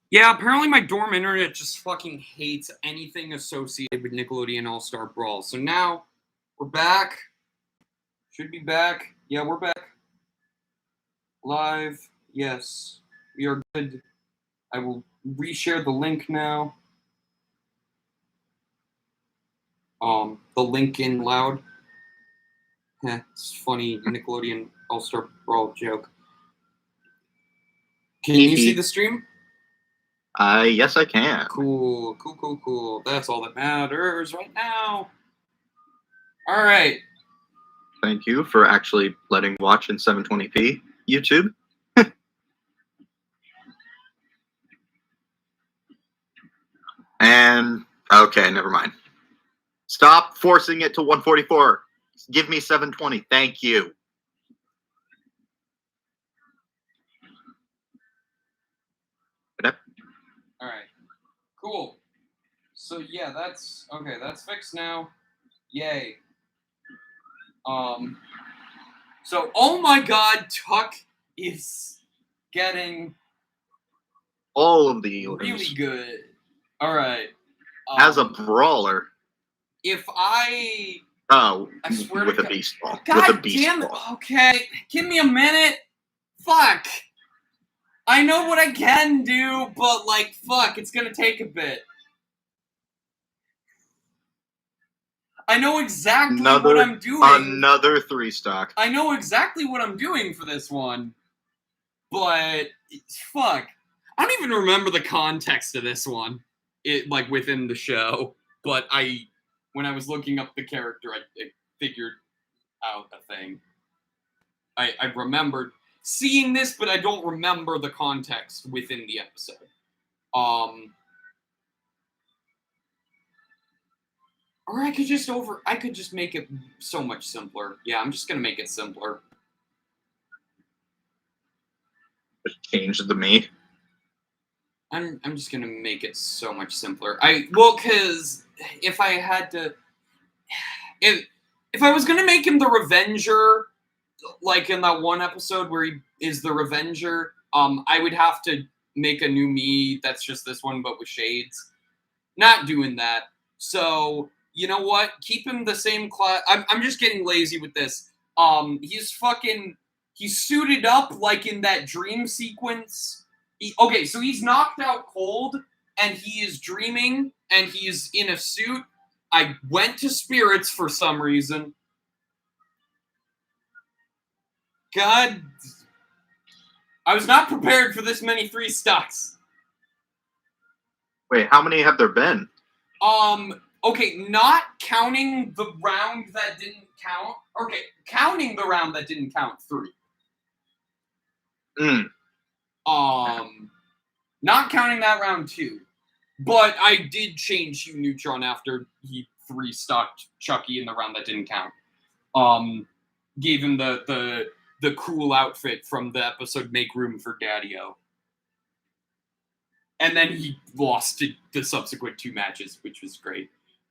Yeah, apparently my dorm internet just fucking hates anything associated with Nickelodeon All-Star Brawl. So now, we're back. Should be back. Yeah, we're back. Live. Yes. We are good. I will reshare the link now. The link in loud. It's funny Nickelodeon All-Star Brawl joke. Can you see the stream? Yes, I can. Cool. That's all that matters right now. All right. Thank you for actually letting watch in 720p, YouTube. And, okay, never mind. Stop forcing it to 144. Give me 720. Thank you. All right. Cool. So yeah, that's okay. That's fixed now. Yay. So oh my God, Tuck is getting all of the really good. All right. As a brawler. If I swear with a beast ball. God with a beast damn it. ball. Okay, give me a minute. Fuck. I know what I can do, but like, fuck, it's gonna take a bit. I know exactly what I'm doing. Another 3-stock. I know exactly what I'm doing for this one, but fuck. I don't even remember the context of this one, like within the show. But when I was looking up the character, I figured out a thing. I remembered seeing this, but I don't remember the context within the episode. Or I could just make it so much simpler. Yeah, I'm just gonna make it simpler. Just change the me. I'm just gonna make it so much simpler. Because if I had to, if I was gonna make him the Revenger, like in that one episode where he is the Revenger, I would have to make a new me that's just this one but with shades. Not doing that. So you know what? Keep him the same class. I'm just getting lazy with this. He's suited up like in that dream sequence. Okay, so he's knocked out cold and he is dreaming and he's in a suit. I went to spirits for some reason. God, I was not prepared for this many 3-stocks. Wait, how many have there been? Okay, not counting the round that didn't count. Okay, counting the round that didn't count, 3. Not counting that round 2. But I did change Hugh Neutron after he 3-stocked Chucky in the round that didn't count. Gave him the cool outfit from the episode Make Room for Daddy-O. And then he lost to the subsequent 2 matches, which was great.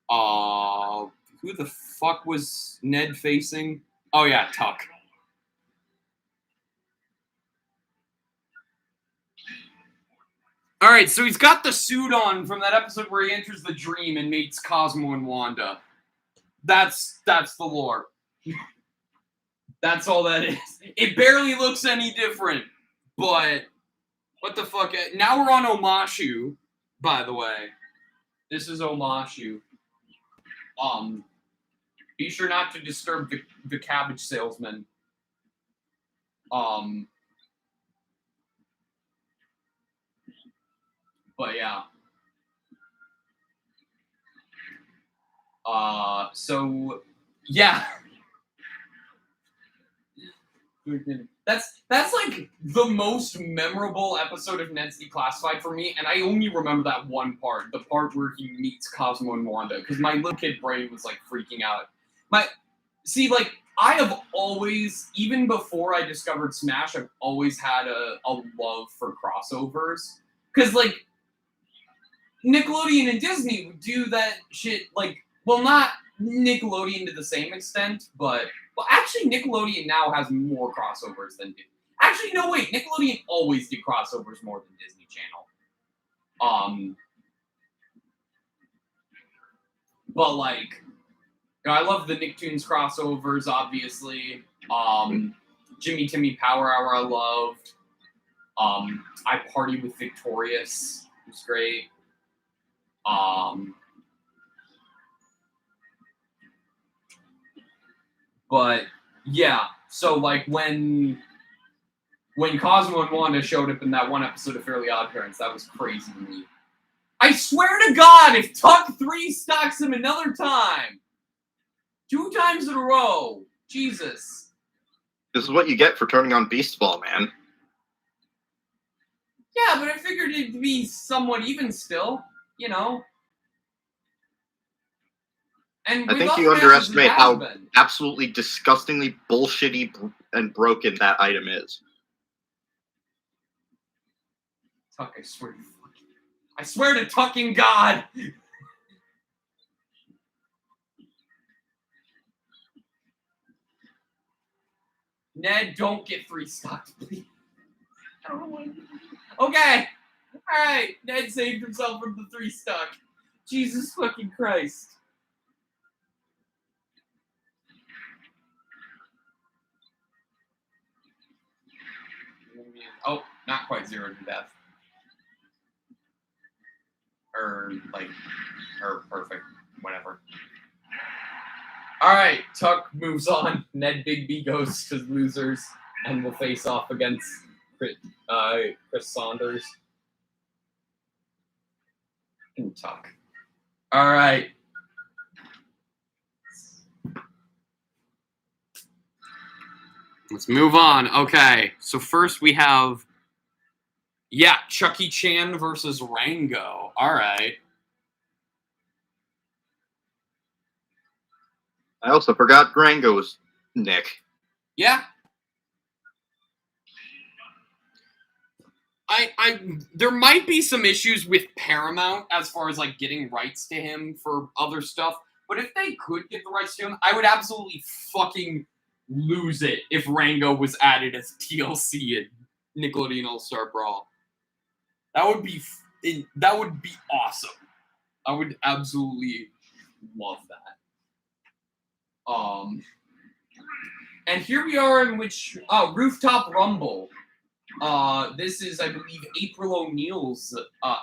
Who the fuck was Ned facing? Oh yeah, Tuck. Alright, so he's got the suit on from that episode where he enters the dream and meets Cosmo and Wanda. That's the lore. That's all that is. It barely looks any different, but what the fuck? Now we're on Omashu, by the way. This is Omashu. Be sure not to disturb the cabbage salesman. But yeah. So yeah. That's like the most memorable episode of Ned's Declassified for me, and I only remember that one part, the part where he meets Cosmo and Wanda, because my little kid brain was like freaking out. I have always, even before I discovered Smash, I've always had a love for crossovers, because like Nickelodeon and Disney would do that shit, like, well, not Nickelodeon to the same extent, but well, actually, Nickelodeon now has more crossovers than Disney. Actually, no, wait. Nickelodeon always did crossovers more than Disney Channel. But like, I love the Nicktoons crossovers, obviously. Jimmy Timmy Power Hour I loved. I Party with Victorious was great. But yeah, so like when Cosmo and Wanda showed up in that one episode of Fairly Odd Parents, that was crazy to me. I swear to God, if Tuck 3 stocks him another time, 2 times in a row, Jesus. This is what you get for turning on Beast Ball, man. Yeah, but I figured it'd be somewhat even still, you know? And I think you underestimate how absolutely disgustingly bullshitty and broken that item is. Tuck, I swear to tucking God! Ned, don't get 3 stocks, please. I don't know why. Okay! Alright, Ned saved himself from the 3 stock. Jesus fucking Christ. Oh, not quite 0 to death. Or perfect. Whatever. Alright, Tuck moves on. Ned Bigby goes to losers and will face off against Chris Saunders. And Tuck. Alright. Let's move on. Okay, so first we have Chucky Chan versus Rango. Alright. I also forgot Rango's Nick. Yeah. There might be some issues with Paramount as far as like getting rights to him for other stuff, but if they could get the rights to him, I would absolutely fucking lose it if Rango was added as TLC in Nickelodeon All-Star Brawl. That would be awesome. I would absolutely love that. And here we are in which Rooftop Rumble. This is, I believe, April O'Neil's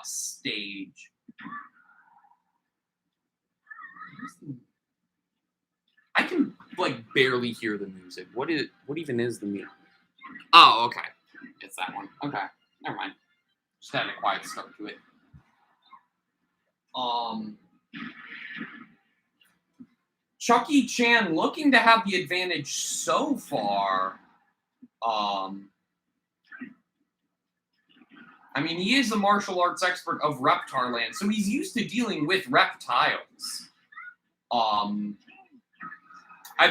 stage. I can like barely hear the music. What even is the music? Oh, okay. It's that one. Okay. Never mind. Just had a quiet start to it. Chucky Chan looking to have the advantage so far. I mean, he is a martial arts expert of Reptar Land, so he's used to dealing with reptiles. I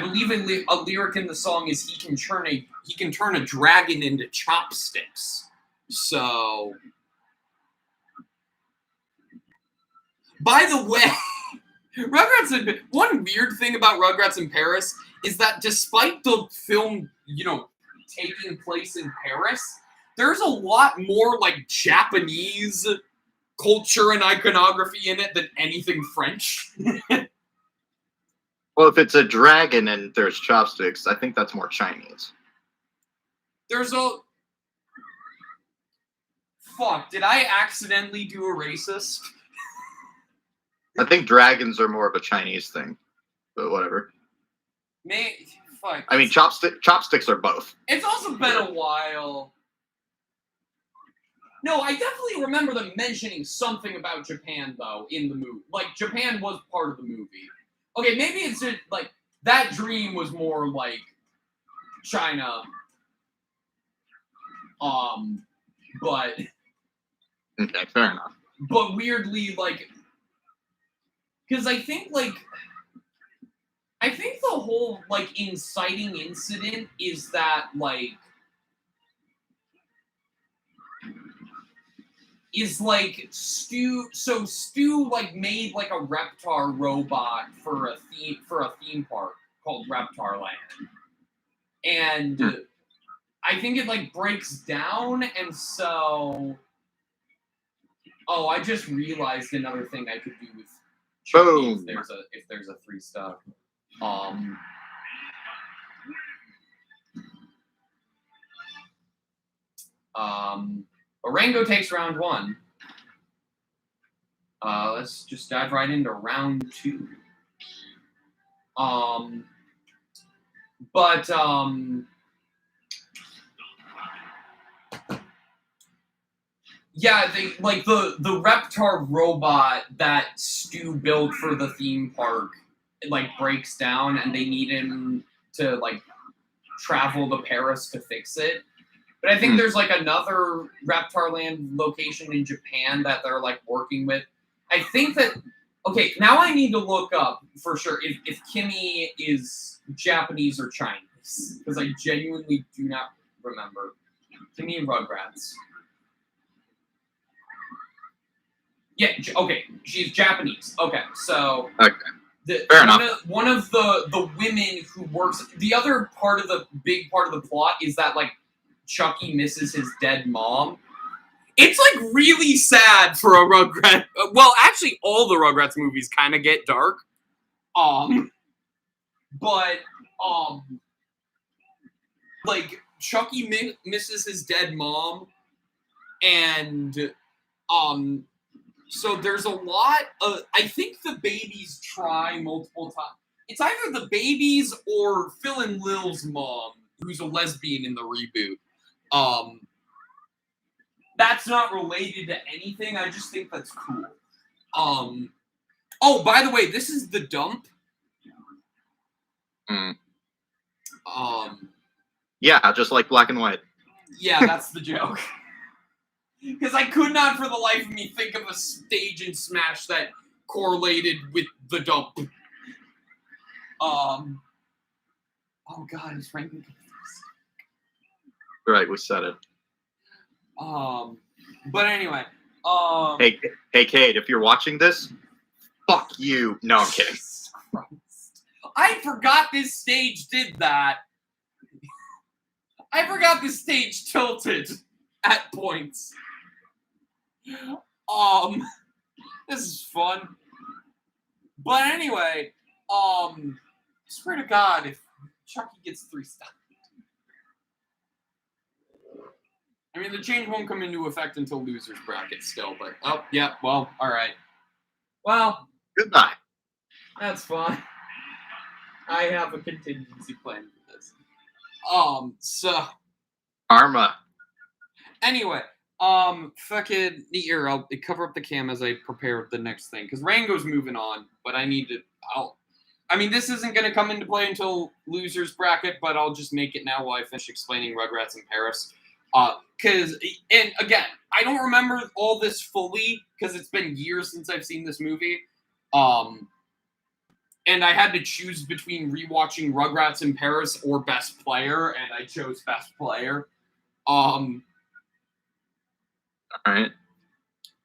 believe a lyric in the song is he can turn a dragon into chopsticks. So, by the way, Rugrats. One weird thing about Rugrats in Paris is that despite the film, taking place in Paris, there's a lot more like Japanese culture and iconography in it than anything French. Well, if it's a dragon and there's chopsticks, I think that's more Chinese. Fuck, did I accidentally do a racist? I think dragons are more of a Chinese thing, but whatever. Fuck. I mean, chopsticks are both. It's also been a while. No, I definitely remember them mentioning something about Japan, though, in the movie. Like, Japan was part of the movie. Okay, maybe it's just, like, that dream was more, like, China. But... Okay, fair enough. But weirdly, like... Because I think the whole, like, inciting incident is that, like... Stu like made like a Reptar robot for a theme park called Reptar Land, and I think it like breaks down, and so Oh, I just realized another thing I could do with Chucky Boom. if there's a 3-star. Orango takes round 1. Let's just dive right into round 2. Yeah, they like the Reptar robot that Stu built for the theme park, it, like, breaks down, and they need him to, like, travel to Paris to fix it. But I think there's, like, another Reptar Land location in Japan that they're, like, working with. I think that... Okay, now I need to look up, for sure, if Kimmy is Japanese or Chinese. Because I genuinely do not remember. Kimmy and Rugrats. Yeah, okay, she's Japanese. Okay, so... Okay. Fair enough. One of the women who works... The other part of the... Big part of the plot is that, like, Chucky misses his dead mom. It's, like, really sad for a Rugrat... Well, actually, all the Rugrats movies kind of get dark. Like, Chucky misses his dead mom, and, so there's a lot of... I think the babies try multiple times. It's either the babies or Phil and Lil's mom, who's a lesbian in the reboot. That's not related to anything. I just think that's cool. Oh, by the way, this is the dump. Yeah, just like Black and White. Yeah, that's the joke. Because I could not for the life of me think of a stage in Smash that correlated with the dump. Oh god, it's ranking. Right, we said it. But anyway, Hey, Kate, if you're watching this, fuck you. No, I'm kidding. Jesus Christ. I forgot this stage did that. I forgot this stage tilted at points. This is fun. But anyway, swear to God, if Chucky gets 3 stars. I mean, the change won't come into effect until loser's bracket still, but, oh, yeah, well, alright. Well, Goodbye. That's fine. I have a contingency plan for this. So... Karma. Anyway, fucking here, I'll cover up the cam as I prepare the next thing, because Rango's moving on, but I need to... I mean, this isn't going to come into play until loser's bracket, but I'll just make it now while I finish explaining Rugrats in Paris. And again, I don't remember all this fully, because it's been years since I've seen this movie. And I had to choose between rewatching Rugrats in Paris or Best Player, and I chose Best Player. Alright.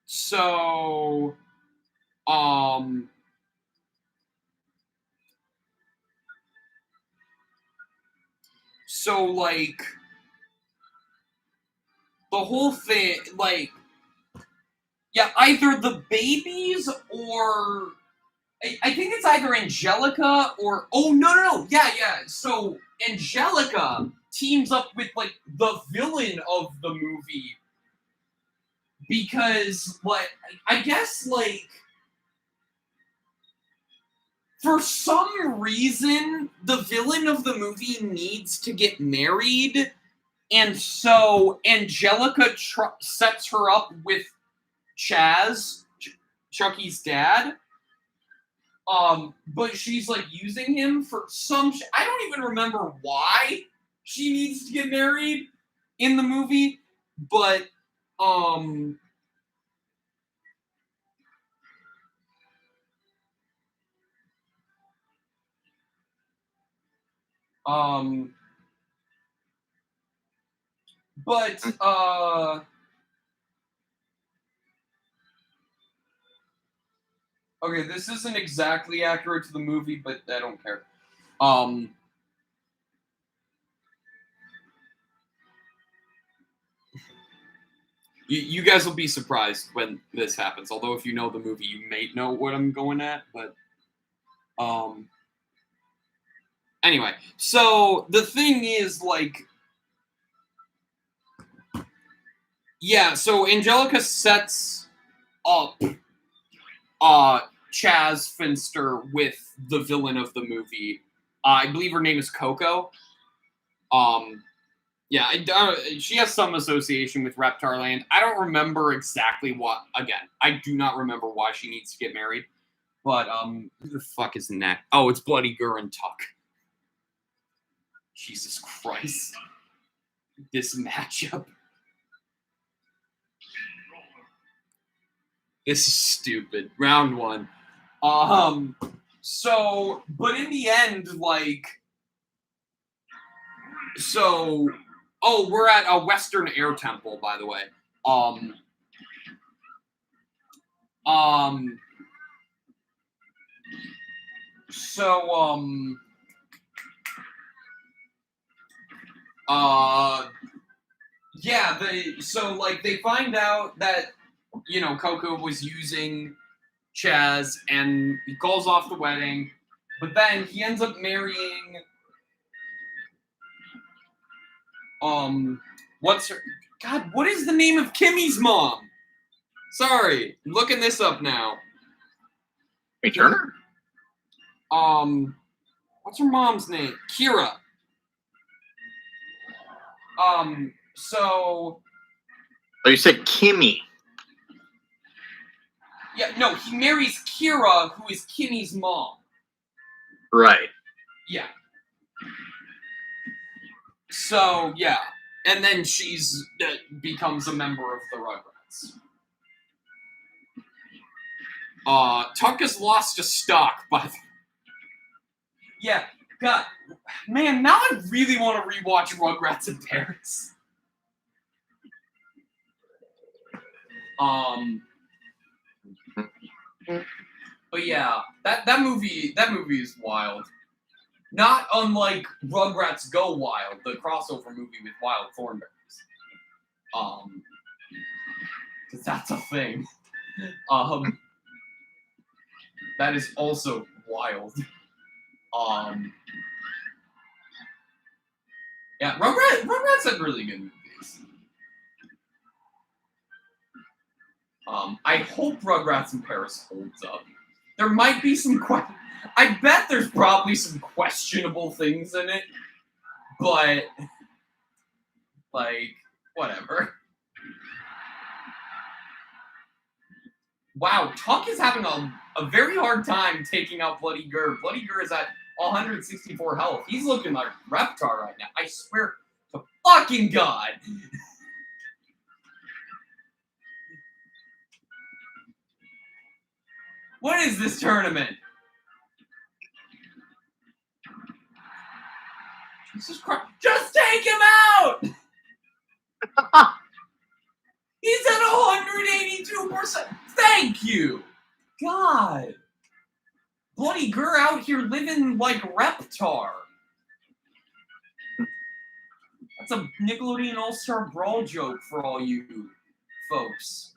So, like, the whole thing, like, yeah, either the babies or... I think it's either Angelica or... Oh, no. Yeah. So, Angelica teams up with, like, the villain of the movie. Because, like, I guess, like... For some reason, the villain of the movie needs to get married. And so, Angelica sets her up with Chaz, Chucky's dad. But she's, like, using him for some... I don't even remember why she needs to get married in the movie, but, okay, this isn't exactly accurate to the movie, but I don't care. You guys will be surprised when this happens. Although if you know the movie, you may know what I'm going at. But anyway, so the thing is, like, yeah. So Angelica sets up Chaz Finster with the villain of the movie. I believe her name is Coco. Yeah, she has some association with Reptarland. I don't remember exactly what. Again, I do not remember why she needs to get married. But who the fuck is in that? Oh, it's Bloody Gur and Tuck. Jesus Christ, this matchup. This is stupid. Round one. So, but in the end, like, so. Oh, we're at a Western Air Temple, by the way. Yeah, they find out that, you know, Coco was using Chaz, and he calls off the wedding, but then he ends up marrying, what's her, God, what is the name of Kimmy's mom? Sorry, I'm looking this up now. Hey, Turner? What's her mom's name? Kira. So... Oh, you said Kimmy. Yeah, no, he marries Kira, who is Kimmy's mom. Right. Yeah. So, yeah. And then she's becomes a member of the Rugrats. Tuck has lost a stock, by the way. Yeah, God. Man, now I really want to rewatch Rugrats in Paris. But yeah, that movie is wild. Not unlike Rugrats Go Wild, the crossover movie with Wild Thornberrys. Because that's a thing. That is also wild. Yeah, Rugrats had really good movies. I hope Rugrats in Paris holds up. There might be some I bet there's probably some questionable things in it, but like whatever. Wow, Tuck is having a very hard time taking out Bloody Gur. Bloody Gur is at 164 health. He's looking like Reptar right now. I swear to fucking God. What is this tournament? Jesus Christ. Just take him out! He's at 182%. Thank you! God. Bloody Gur out here living like Reptar. That's a Nickelodeon All-Star Brawl joke for all you folks.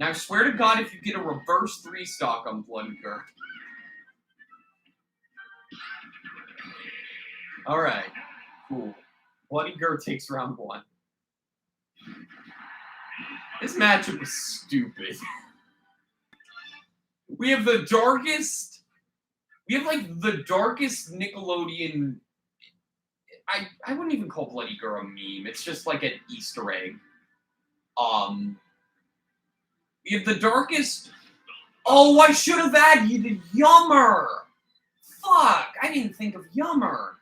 Now I swear to God, if you get a reverse 3-stock on Bloody Gur. Alright, cool. Bloody Gur takes round 1. This matchup is stupid. We have the darkest Nickelodeon. I wouldn't even call Bloody Gur a meme. It's just like an Easter egg. We have the darkest. Oh, I should have added Yummer. Fuck, I didn't think of Yummer.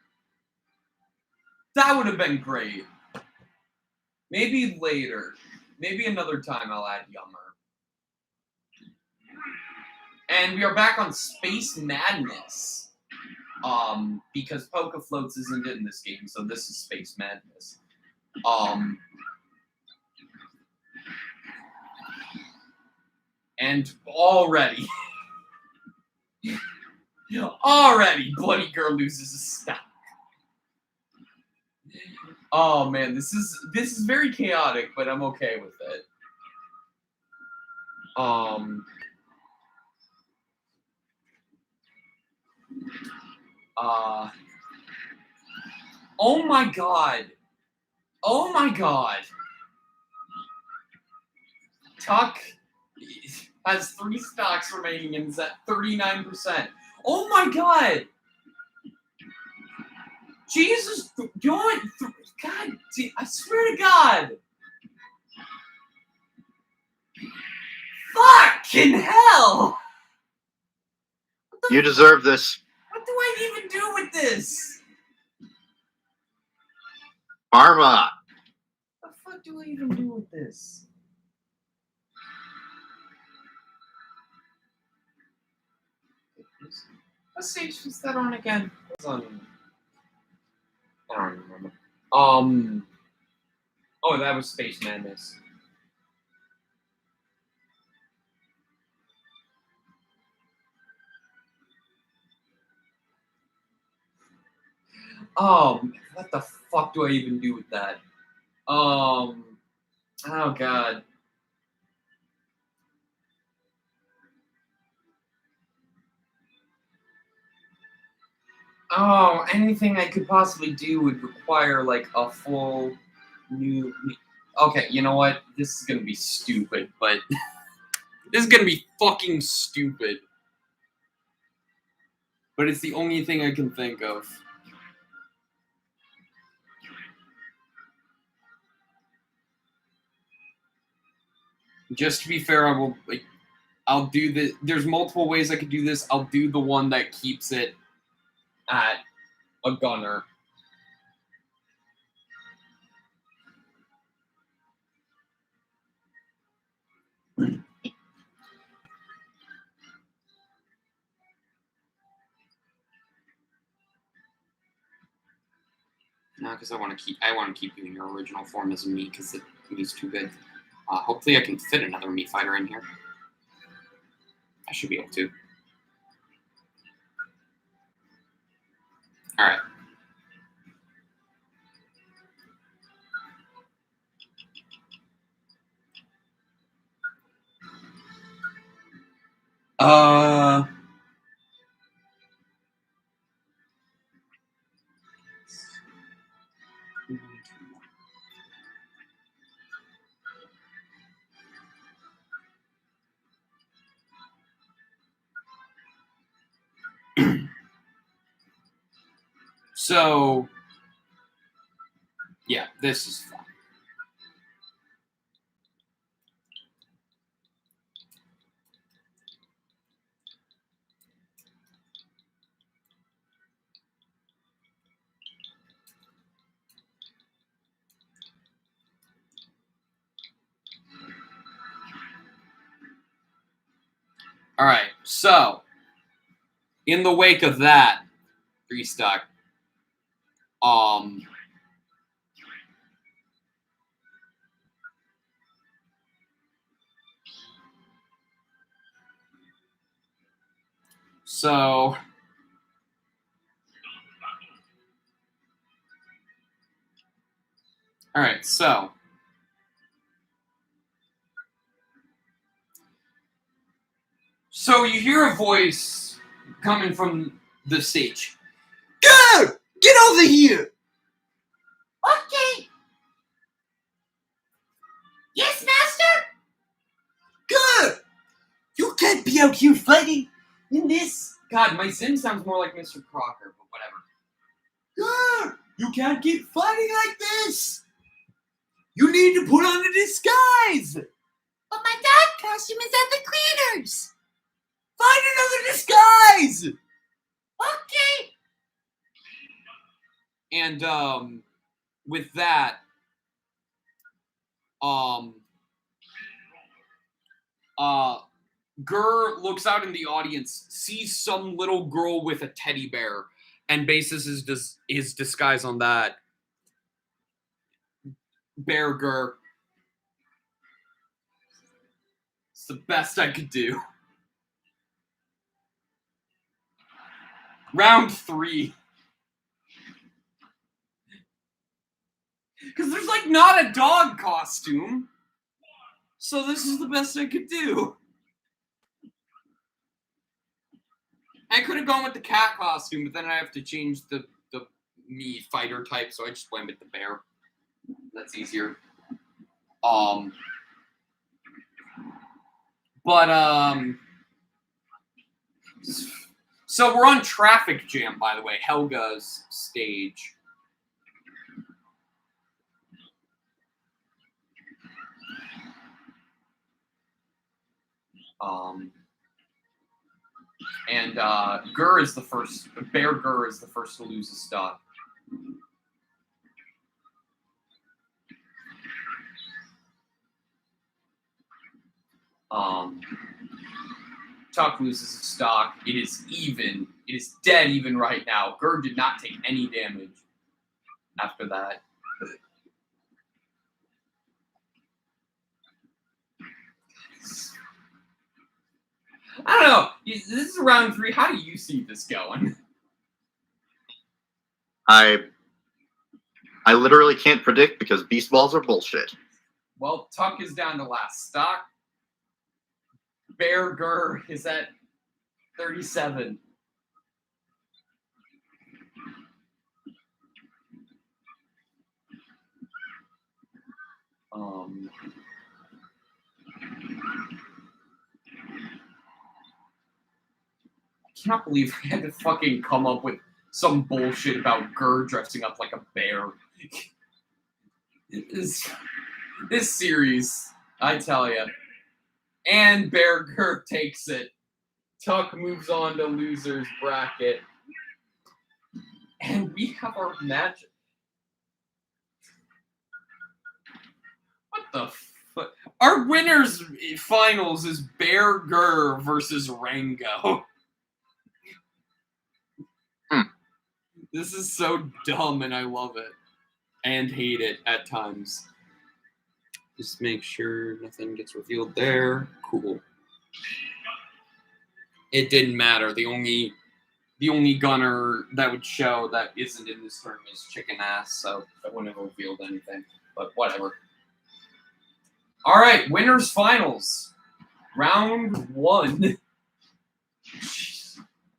That would have been great. Maybe later. Maybe another time I'll add Yummer. And we are back on Space Madness. Because Poke Floats isn't in this game, so this is Space Madness. And already Bloody Gur loses a stock. Oh man, this is very chaotic, but I'm okay with it. Oh my god. Oh my god. Tuck has 3 stocks remaining and is at 39%. Oh my god. Jesus, God, I swear to God. Fucking hell. You deserve this. What do I even do with this? Karma. What the fuck do I even do with this? What stage was that on again? It was on... I don't remember. Oh, that was Space Madness. What the fuck do I even do with that? Oh god. Oh, anything I could possibly do would require like a full new. Okay, you know what? This is gonna be stupid, but this is gonna be fucking stupid. But it's the only thing I can think of. Just to be fair, I'll do the. There's multiple ways I could do this. I'll do the one that keeps it at a gunner. No, because I want to keep you in your original form as a me, because the me's too good. Hopefully I can fit another me fighter in here. I should be able to. All right. So, yeah, this is fun. All right, so in the wake of that, restock. So, all right, so you hear a voice coming from the stage. Go! Get over here! Okay. Yes, master? Good! You can't be out here fighting in this. God, my Zim sounds more like Mr. Crocker, but whatever. Good! You can't keep fighting like this! You need to put on a disguise! But my dad costume is at the cleaners! Find another disguise! Okay! And, with that, Gurr looks out in the audience, sees some little girl with a teddy bear, and bases his disguise on that. Bear Gurr. It's the best I could do. Round 3. Because there's, like, not a dog costume. So this is the best I could do. I could have gone with the cat costume, but then I have to change the me fighter type, so I just went with the bear. That's easier. So we're on Traffic Jam, by the way, Helga's stage. And Bear Gur is the first to lose his stock. Tuck loses his stock. It is even. It is dead even right now. Gur did not take any damage after that. I don't know. This is round 3. How do you see this going? I literally can't predict because beast balls are bullshit. Well, Tuck is down to last stock. Bear Gur is at 37. I cannot believe I had to fucking come up with some bullshit about Gur dressing up like a bear. This series, I tell ya. And Bear Gur takes it. Tuck moves on to loser's bracket. And we have our match. What the fuck? Our winners finals is Bear Gur versus Rango. This is so dumb and I love it. And hate it at times. Just make sure nothing gets revealed there. Cool. It didn't matter. The only gunner that would show that isn't in this tournament is Chicken Ass, so that wouldn't have revealed anything. But whatever. Alright, winners finals. Round 1.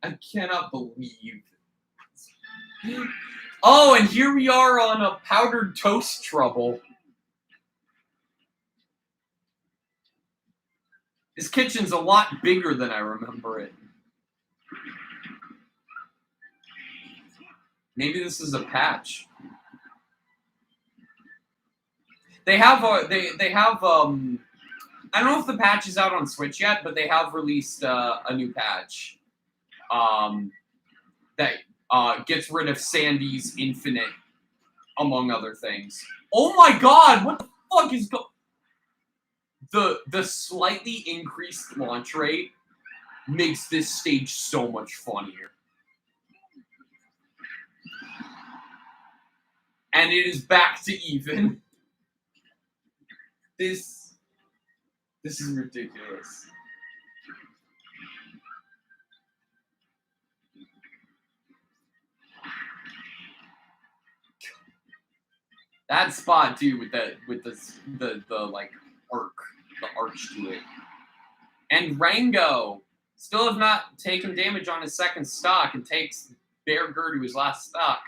I cannot believe. Oh, and here we are on a powdered toast trouble. This kitchen's a lot bigger than I remember it. Maybe this is a patch. They have they have I don't know if the patch is out on Switch yet, but they have released a new patch that gets rid of Sandy's Infinite, among other things. Oh my god, what the fuck is the slightly increased launch rate makes this stage so much funnier. And it is back to even. This is ridiculous. That spot too with the like arch to it. And Rango still have not taken damage on his second stock and takes Bear Gur to his last stock.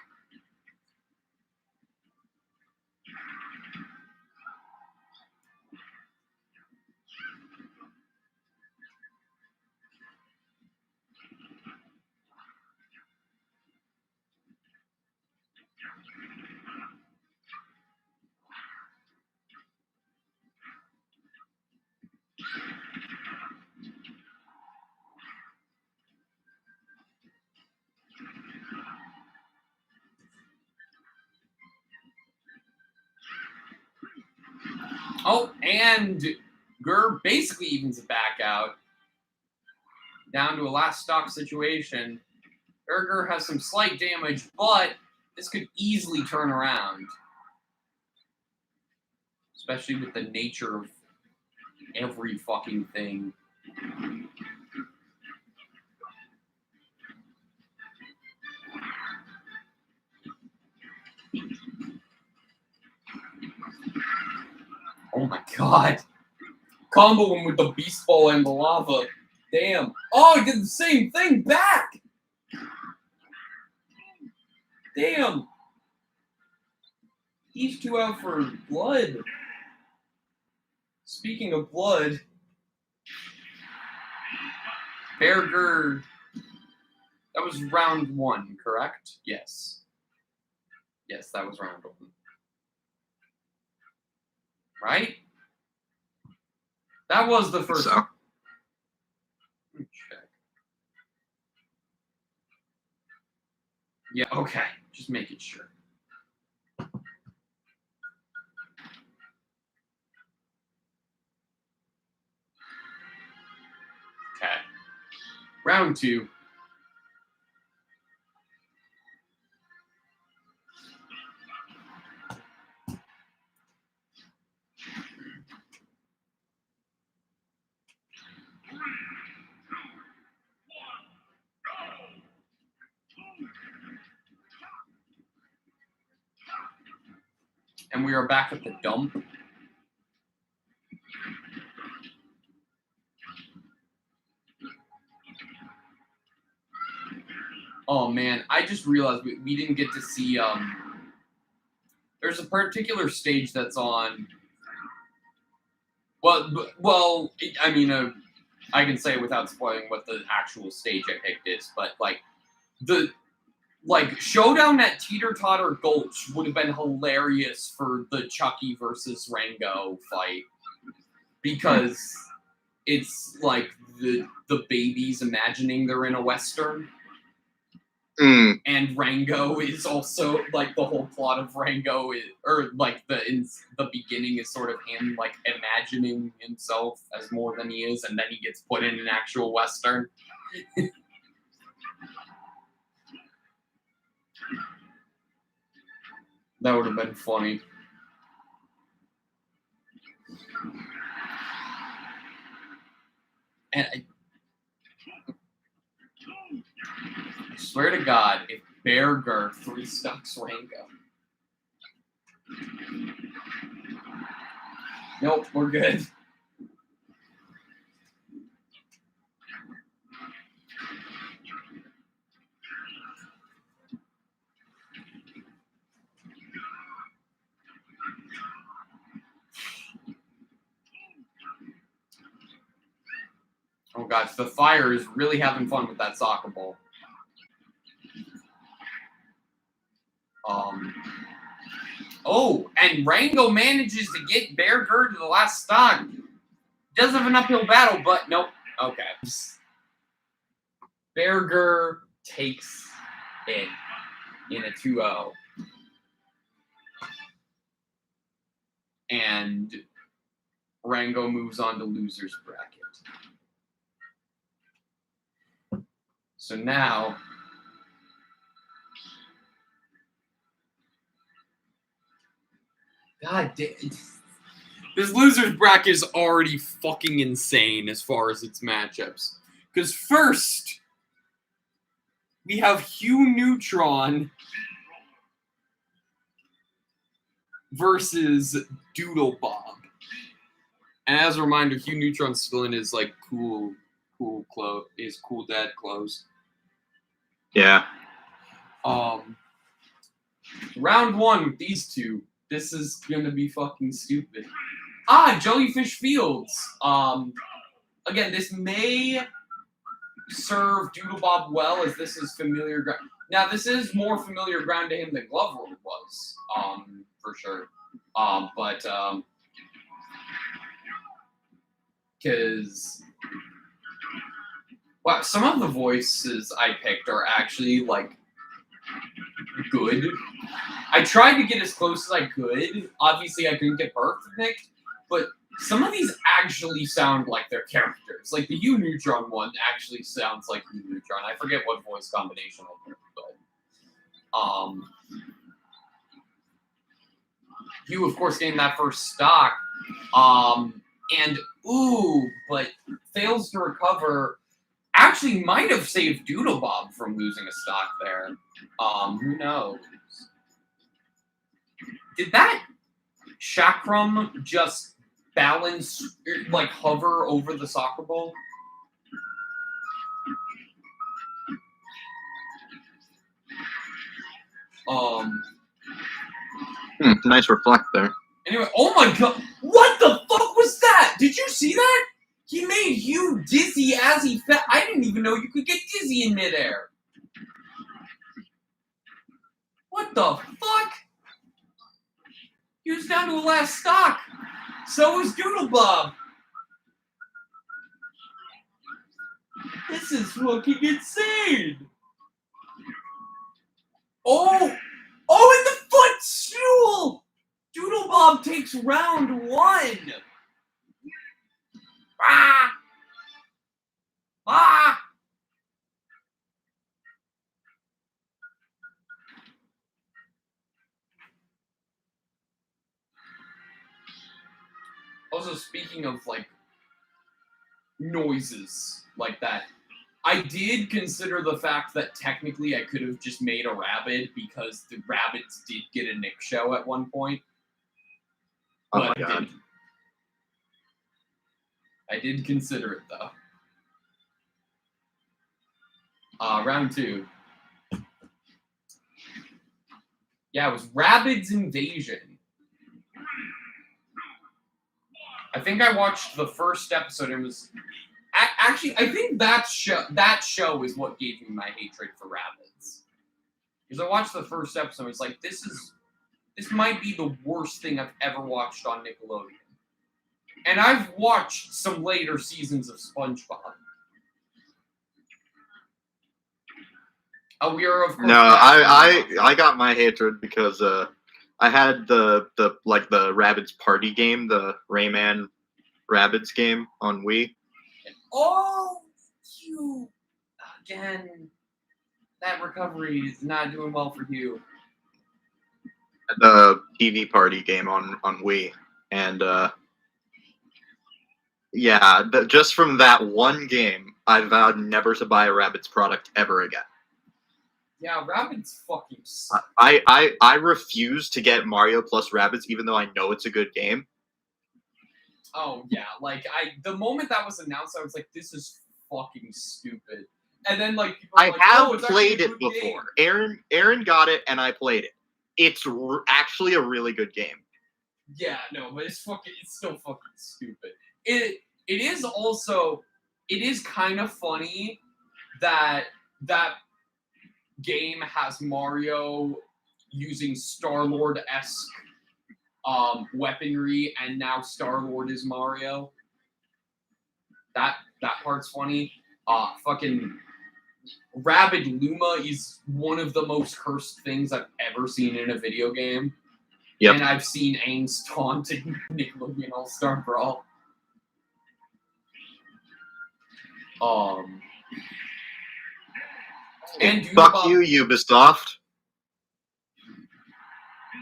Oh, and Gur basically evens it back out. Down to a last stock situation. Gur has some slight damage, but this could easily turn around. Especially with the nature of every fucking thing. Oh my god. Combo him with the beast ball and the lava. Damn. Oh, he did the same thing back! Damn. These two out for blood. Speaking of blood, Berger. That was round 1, correct? Yes. Yes, that was round 1. Right? That was the first. So. Let me check. Yeah, okay. Just making sure. Okay. Round 2. And we are back at the dump. Oh man, I just realized we didn't get to see, there's a particular stage that's on, well, I mean, I can say without spoiling what the actual stage I picked is, but Showdown at Teeter-Totter Gulch would have been hilarious for the Chucky versus Rango fight, because it's like the babies imagining they're in a Western. And Rango is also, like, the whole plot of Rango is, or like in the beginning is sort of him like imagining himself as more than he is, and then he gets put in an actual Western. That would have been funny. And I swear to God, if Berger 3-stocks Rango. Nope, we're good. Oh gosh, the Fire is really having fun with that soccer ball. Oh, and Rango manages to get Berger to the last stock. Does have an uphill battle, but nope. Okay. Berger takes it in a 2-0. And Rango moves on to loser's bracket. So now God damn. This loser's bracket is already fucking insane as far as its matchups. Because first, we have Hugh Neutron versus Doodle Bob. And as a reminder, Hugh Neutron's still in his like cool dad clothes. Yeah. Round 1 with these two. This is gonna be fucking stupid. Jellyfish Fields. Again, this may serve Doodlebob well, as this is familiar ground. Now, this is more familiar ground to him than Glove Road was, for sure. Because wow, some of the voices I picked are actually like good. I tried to get as close as I could. Obviously, I couldn't get perfect, but some of these actually sound like their characters. Like the Hugh Neutron one actually sounds like Hugh Neutron. I forget what voice combination I picked, but Hugh, of course, getting that first stock, but fails to recover. Actually, might have saved Doodlebob from losing a stock there. Who knows? Did that Chakram just balance, like hover over the soccer ball. Nice reflect there. Anyway, oh my god, what the fuck was that? Did you see that? He made Hugh dizzy as he fell. I didn't even know you could get dizzy in midair. What the fuck? He was down to a last stock. So was Doodlebob. This is fucking insane. Oh! Oh, in the footstool! Doodlebob takes round 1. Ah! Ah! Also, speaking of, like, noises like that, I did consider the fact that technically I could have just made a rabbit because the rabbits did get a Nick show at one point. Oh But my god. I did consider it, though. Round 2. Yeah, it was Rabbids Invasion. I think I watched the first episode and was... Actually, I think that show is what gave me my hatred for Rabbids. Because I watched the first episode and it's like, this might be the worst thing I've ever watched on Nickelodeon. And I've watched some later seasons of SpongeBob. We are, of course... No, I got my hatred because I had the Rabbids party game, the Rayman Rabbids game on Wii. Oh, Hugh! Again, that recovery is not doing well for Hugh. The TV party game on Wii, and yeah, just from that one game, I vowed never to buy a Rabbids product ever again. Yeah, Rabbids fucking suck. I refuse to get Mario plus Rabbids, even though I know it's a good game. Oh yeah, like the moment that was announced, I was like, this is fucking stupid. And then like people I like, have oh, it's played actually a it good before. game. Aaron got it, and I played it. It's actually a really good game. Yeah, no, but it's still fucking stupid. It is also, it is kind of funny that that game has Mario using Star-Lord-esque weaponry, and now Star-Lord is Mario. That part's funny. Fucking Rabid Luma is one of the most cursed things I've ever seen in a video game. Yep. And I've seen Aang's taunt in Nickelodeon All-Star Brawl. And Fuck you, Ubisoft.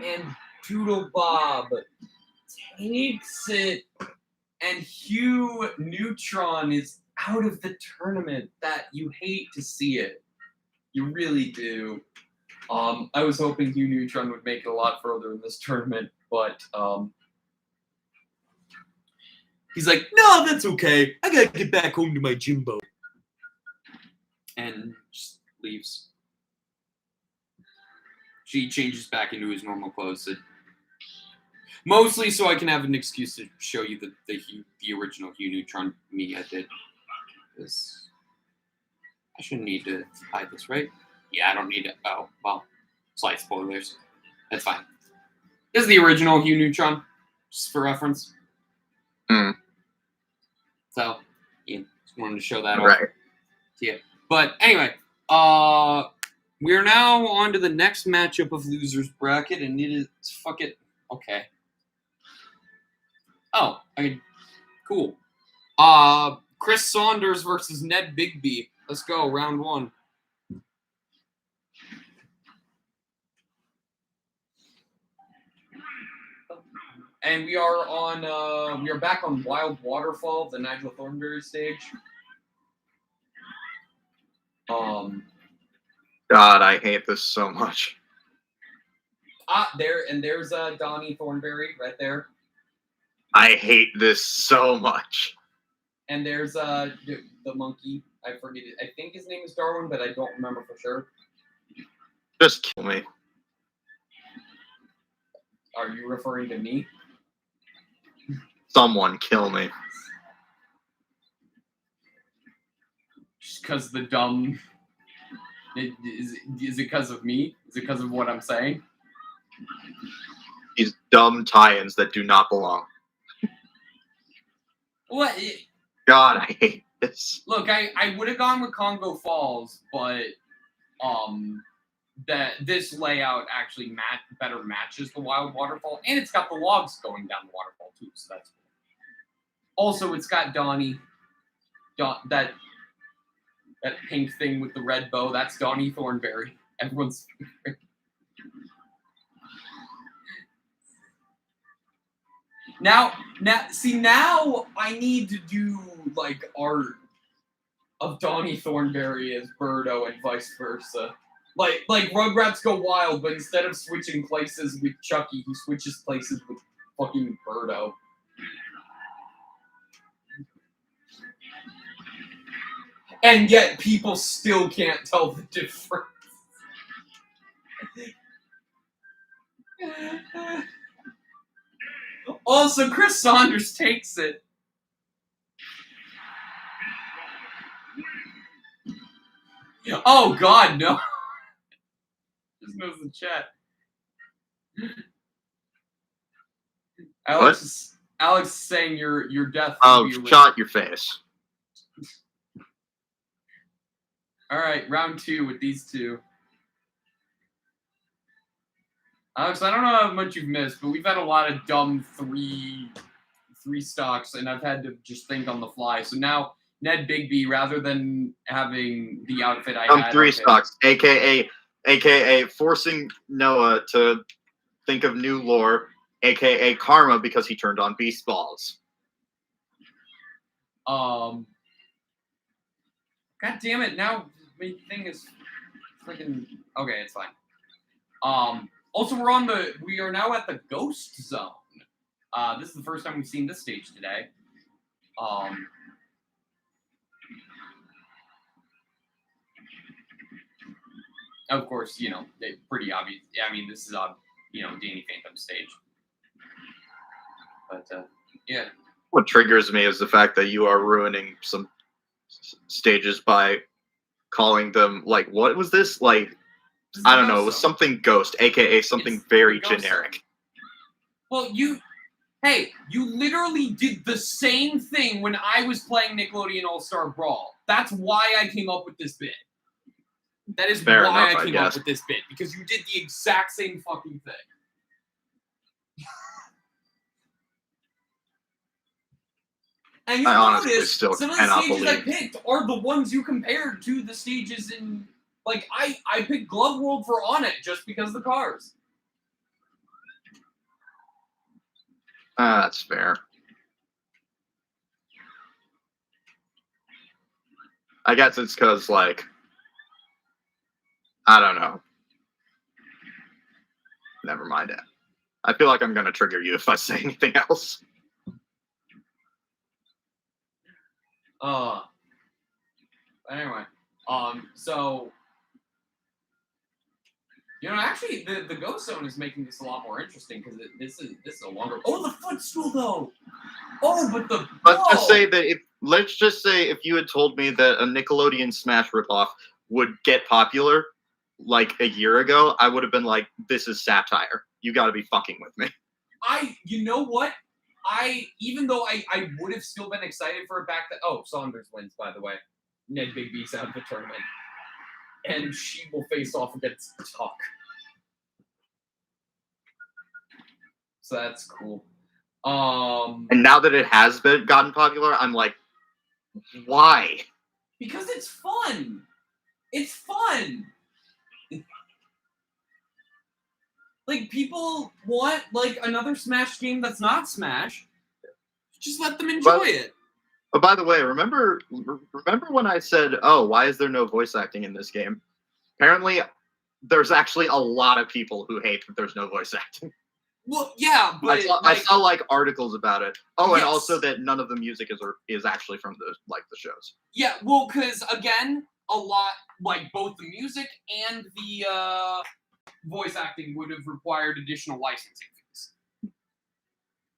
And Doodlebob takes it, and Hugh Neutron is out of the tournament. That you hate to see it. You really do. I was hoping Hugh Neutron would make it a lot further in this tournament, but he's like, no, that's okay. I gotta get back home to my Jimbo. And just leaves. She changes back into his normal clothes. Mostly so I can have an excuse to show you the original Hugh Neutron me I did. Because I shouldn't need to hide this, right? Yeah, I don't need to. Oh, well, slight spoilers. That's fine. This is the original Hugh Neutron, just for reference. So, yeah, just wanted to show that off to you. But anyway, we are now on to the next matchup of Losers Bracket, and it is okay. Oh, cool. Chris Saunders versus Ned Bigby. Let's go, round 1. And we are back on Wild Waterfall, the Nigel Thornberry stage. God, I hate this so much. There's Donnie Thornberry right there. I hate this so much. And there's the monkey. I forget it. I think his name is Darwin, but I don't remember for sure. Just kill me. Are you referring to me? Someone kill me. Just because the dumb... Is it because of me? Is it because of what I'm saying? These dumb tie-ins that do not belong. What? God, I hate this. Look, I would have gone with Congo Falls, but that this layout actually better matches the wild waterfall, and it's got the logs going down the waterfall too, so that's cool. Also, it's got Donnie, that pink thing with the red bow. That's Donnie Thornberry. Everyone's favorite. Now I need to do like art of Donnie Thornberry as Birdo and vice versa. Like Rugrats Go Wild, but instead of switching places with Chucky, he switches places with fucking Birdo. And yet people still can't tell the difference. Also, Chris Saunders takes it. Oh God, no. Just knows the chat. Alex is saying your death. Oh, shot your face. All right, round 2 with these two. Alex, I don't know how much you've missed, but we've had a lot of dumb three stocks, and I've had to just think on the fly. So now Ned Bigby, rather than having the outfit I had. 3 stocks, aka forcing Noah to think of new lore, aka karma because he turned on beast balls. God damn it! Now my thing is freaking okay. It's fine. Also, we are now at the Ghost Zone. This is the first time we've seen this stage today. Of course, pretty obvious. Yeah, I mean, this is Danny Phantom's stage. But yeah. What triggers me is the fact that you are ruining some stages by calling them like, what was this? Like, I don't know. It was something ghost, aka something very generic. Well, you literally did the same thing when I was playing Nickelodeon All-Star Brawl. That's why I came up with this bit. That is Fair why enough, I came up with this bit, because you did the exact same fucking thing. And you notice some of the stages I picked are the ones you compared to the stages in... Like, I picked Glove World for On It just because of the cars. That's fair. I guess it's because, like, I don't know. Never mind it. I feel like I'm going to trigger you if I say anything else. Anyway, so... actually, the Ghost Zone is making this a lot more interesting because this is a longer. Oh, the footstool though. Oh, but the. Let's just say if you had told me that a Nickelodeon Smash ripoff would get popular like a year ago, I would have been like, "This is satire. You got to be fucking with me." You know what? Even though I would have still been excited for it back then. Oh, Saunders wins, by the way. Ned Bigby's out of the tournament. And she will face off against Tuck. So that's cool. And now that it has gotten popular, I'm like, why? Because it's fun. It's fun. Like, people want like another Smash game that's not Smash. Just let them enjoy it. But by the way, remember when I said, "Oh, why is there no voice acting in this game?" Apparently, there's actually a lot of people who hate that there's no voice acting. Well, yeah, but I saw like articles about it. Oh, and Yes. also that none of the music is actually from the shows. Yeah, well, because again, a lot like both the music and the voice acting would have required additional licensing fees.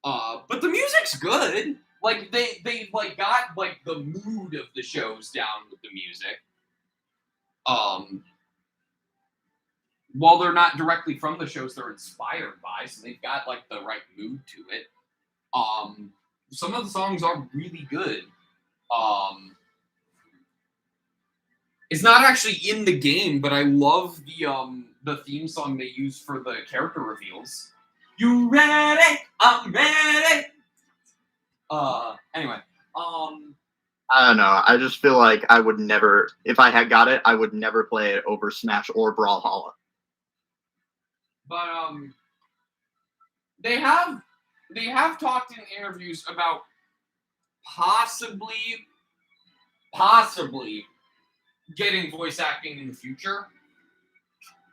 But the music's good. Like they like got like the mood of the shows down with the music. While they're not directly from the shows, they're inspired by, so they've got like the right mood to it. Some of the songs are really good. It's not actually in the game, but I love the theme song they use for the character reveals. You ready? I'm ready. Anyway, I don't know. I just feel like I would never, if I had got it, I would never play it over Smash or Brawlhalla. but they have talked in interviews about possibly getting voice acting in the future.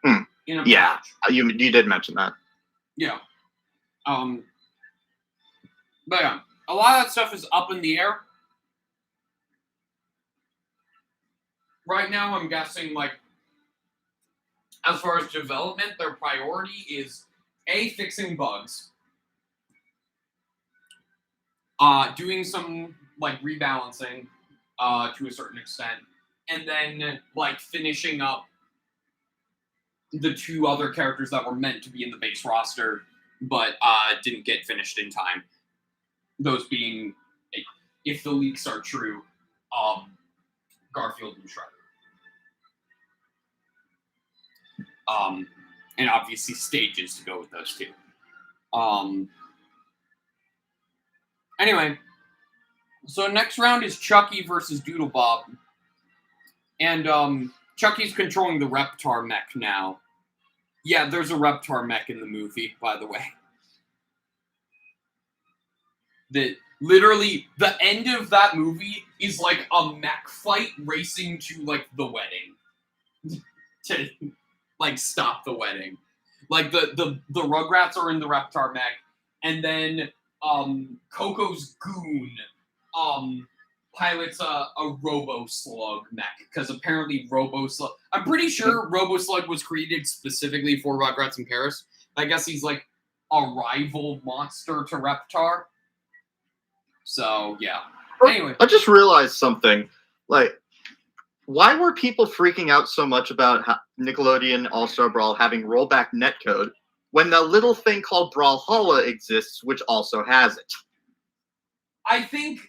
In a Yeah, patch. you did mention that. Yeah. But yeah, a lot of that stuff is up in the air. Right now, I'm guessing, like, as far as development, their priority is A, fixing bugs, doing some, like, rebalancing to a certain extent, and then, like, finishing up the two other characters that were meant to be in the base roster, but didn't get finished in time. Those being, if the leaks are true, Garfield and Shredder. And obviously stages to go with those two. Anyway, so next round is Chucky versus Doodlebob. And Chucky's controlling the Reptar mech now. Yeah, there's a Reptar mech in the movie, by the way. That literally the end of that movie is like a mech fight racing to like the wedding. To like stop the wedding. Like the Rugrats are in the Reptar mech, and then Coco's goon pilots a Robo-Slug mech, because apparently Robo-Slug, I'm pretty sure Robo-Slug was created specifically for Rugrats in Paris. I guess he's like a rival monster to Reptar. So yeah. Anyway, I just realized something. Like, why were people freaking out so much about Nickelodeon All-Star Brawl having rollback netcode when the little thing called Brawlhalla exists, which also has it? I think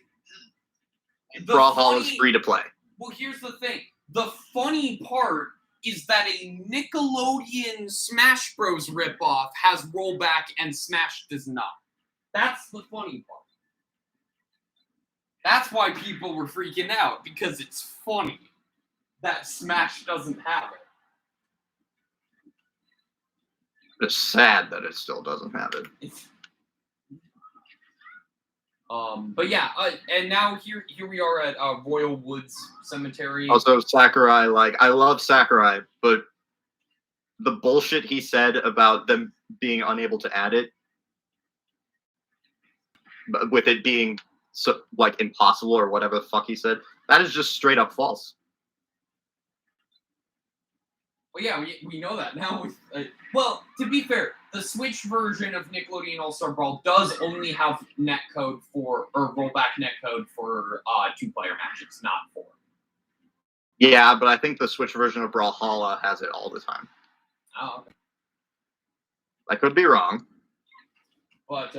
Brawlhalla is free to play. Well, here's the thing. The funny part is that a Nickelodeon Smash Bros. Ripoff has rollback and Smash does not. That's the funny part. That's why people were freaking out, because it's funny that Smash doesn't have it. It's sad that it still doesn't have it. But yeah, and now here we are at Royal Woods Cemetery. Also, Sakurai, like, I love Sakurai, but the bullshit he said about them being unable to add it, with it being so like impossible or whatever the fuck he said, that is just straight up false. Well, yeah, we know that now. Well, to be fair, the Switch version of Nickelodeon All-Star Brawl does only have netcode or rollback netcode for 2-player matches, not 4. Yeah, but I think the Switch version of Brawlhalla has it all the time. Oh, okay. I could be wrong. But,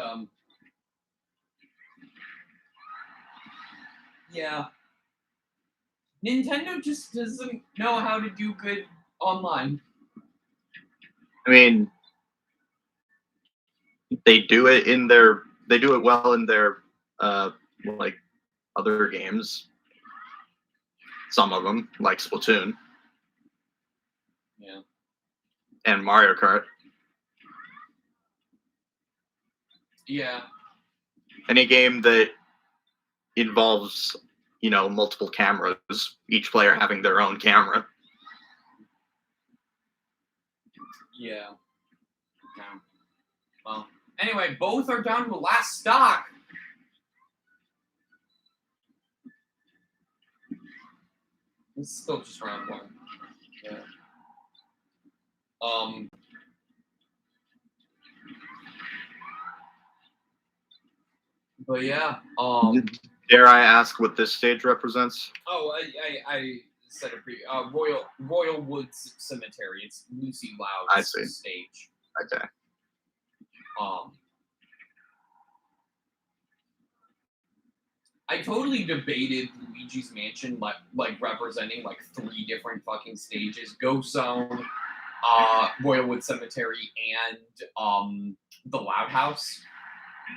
yeah. Nintendo just doesn't know how to do good online. I mean, they do it well in their like other games. Some of them, like Splatoon. Yeah. And Mario Kart. Yeah. Any game that involves, multiple cameras, each player having their own camera. Yeah. Well, Anyway, both are down to last stock. This is still just round one. Yeah. But yeah. Dare I ask what this stage represents? Oh, I said it Royal Woods Cemetery. It's Lucy Loud's stage. Okay. I totally debated Luigi's Mansion like representing like 3 different fucking stages: Ghost Zone, Royal Wood Cemetery, and the Loud House.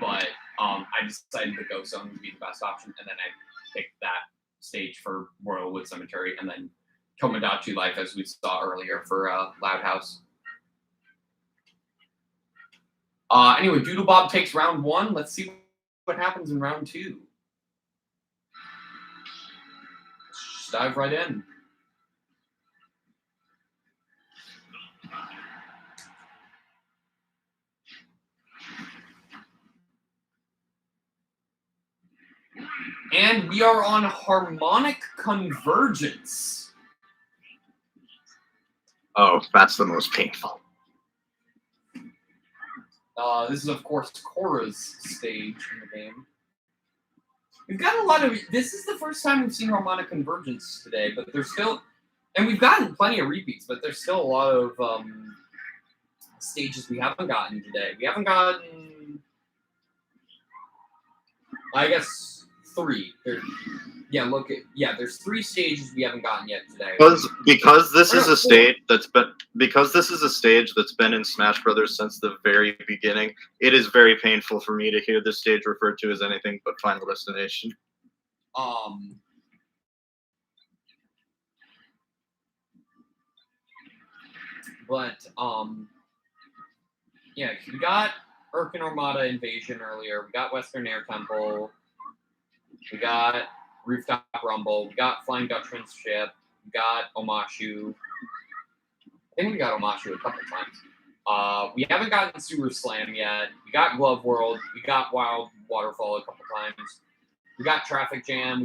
But I decided the Ghost Zone would be the best option, and then I picked that stage for Royal Wood Cemetery, and then Tomodachi Life, as we saw earlier, for Loud House. Anyway, Doodlebob takes round 1. Let's see what happens in round 2. Just dive right in. And we are on Harmonic Convergence. Oh, that's the most painful. This is, of course, Korra's stage in the game. We've got a lot of... This is the first time we've seen Harmonic Convergence today, but there's still... And we've gotten plenty of repeats, but there's still a lot of stages we haven't gotten today. We haven't gotten... I guess 3. There's 3 stages we haven't gotten yet today. Because this is a stage that's been in Smash Brothers since the very beginning. It is very painful for me to hear this stage referred to as anything but Final Destination. Yeah, we got Urkin Armada Invasion earlier. We got Western Air Temple. We got Rooftop Rumble. We got Flying Dutchman's Ship. We got Omashu. I think we got Omashu a couple times. We haven't gotten Sewer Slam yet. We got Glove World. We got Wild Waterfall a couple times. We got Traffic Jam.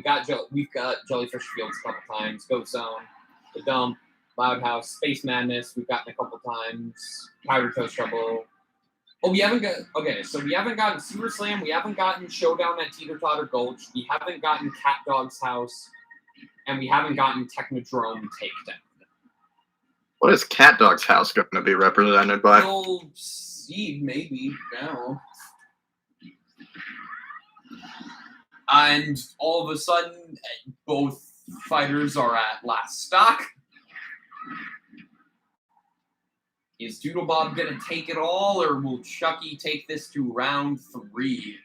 We've got Jellyfish Fields a couple times. Ghost Zone. The Dump. Loud House. Space Madness. We've gotten a couple times. Powder Toast Trouble. Oh, we haven't got... Okay, so we haven't gotten Sewer Slam. We haven't gotten Showdown at Teeter-Totter Gulch. We haven't gotten Cat Dog's House. And we haven't gotten Technodrome Takedown. What is Cat Dog's House going to be represented by? We'll see, maybe. No. And all of a sudden, both fighters are at last stock. Is Doodlebob going to take it all, or will Chucky take this to round 3?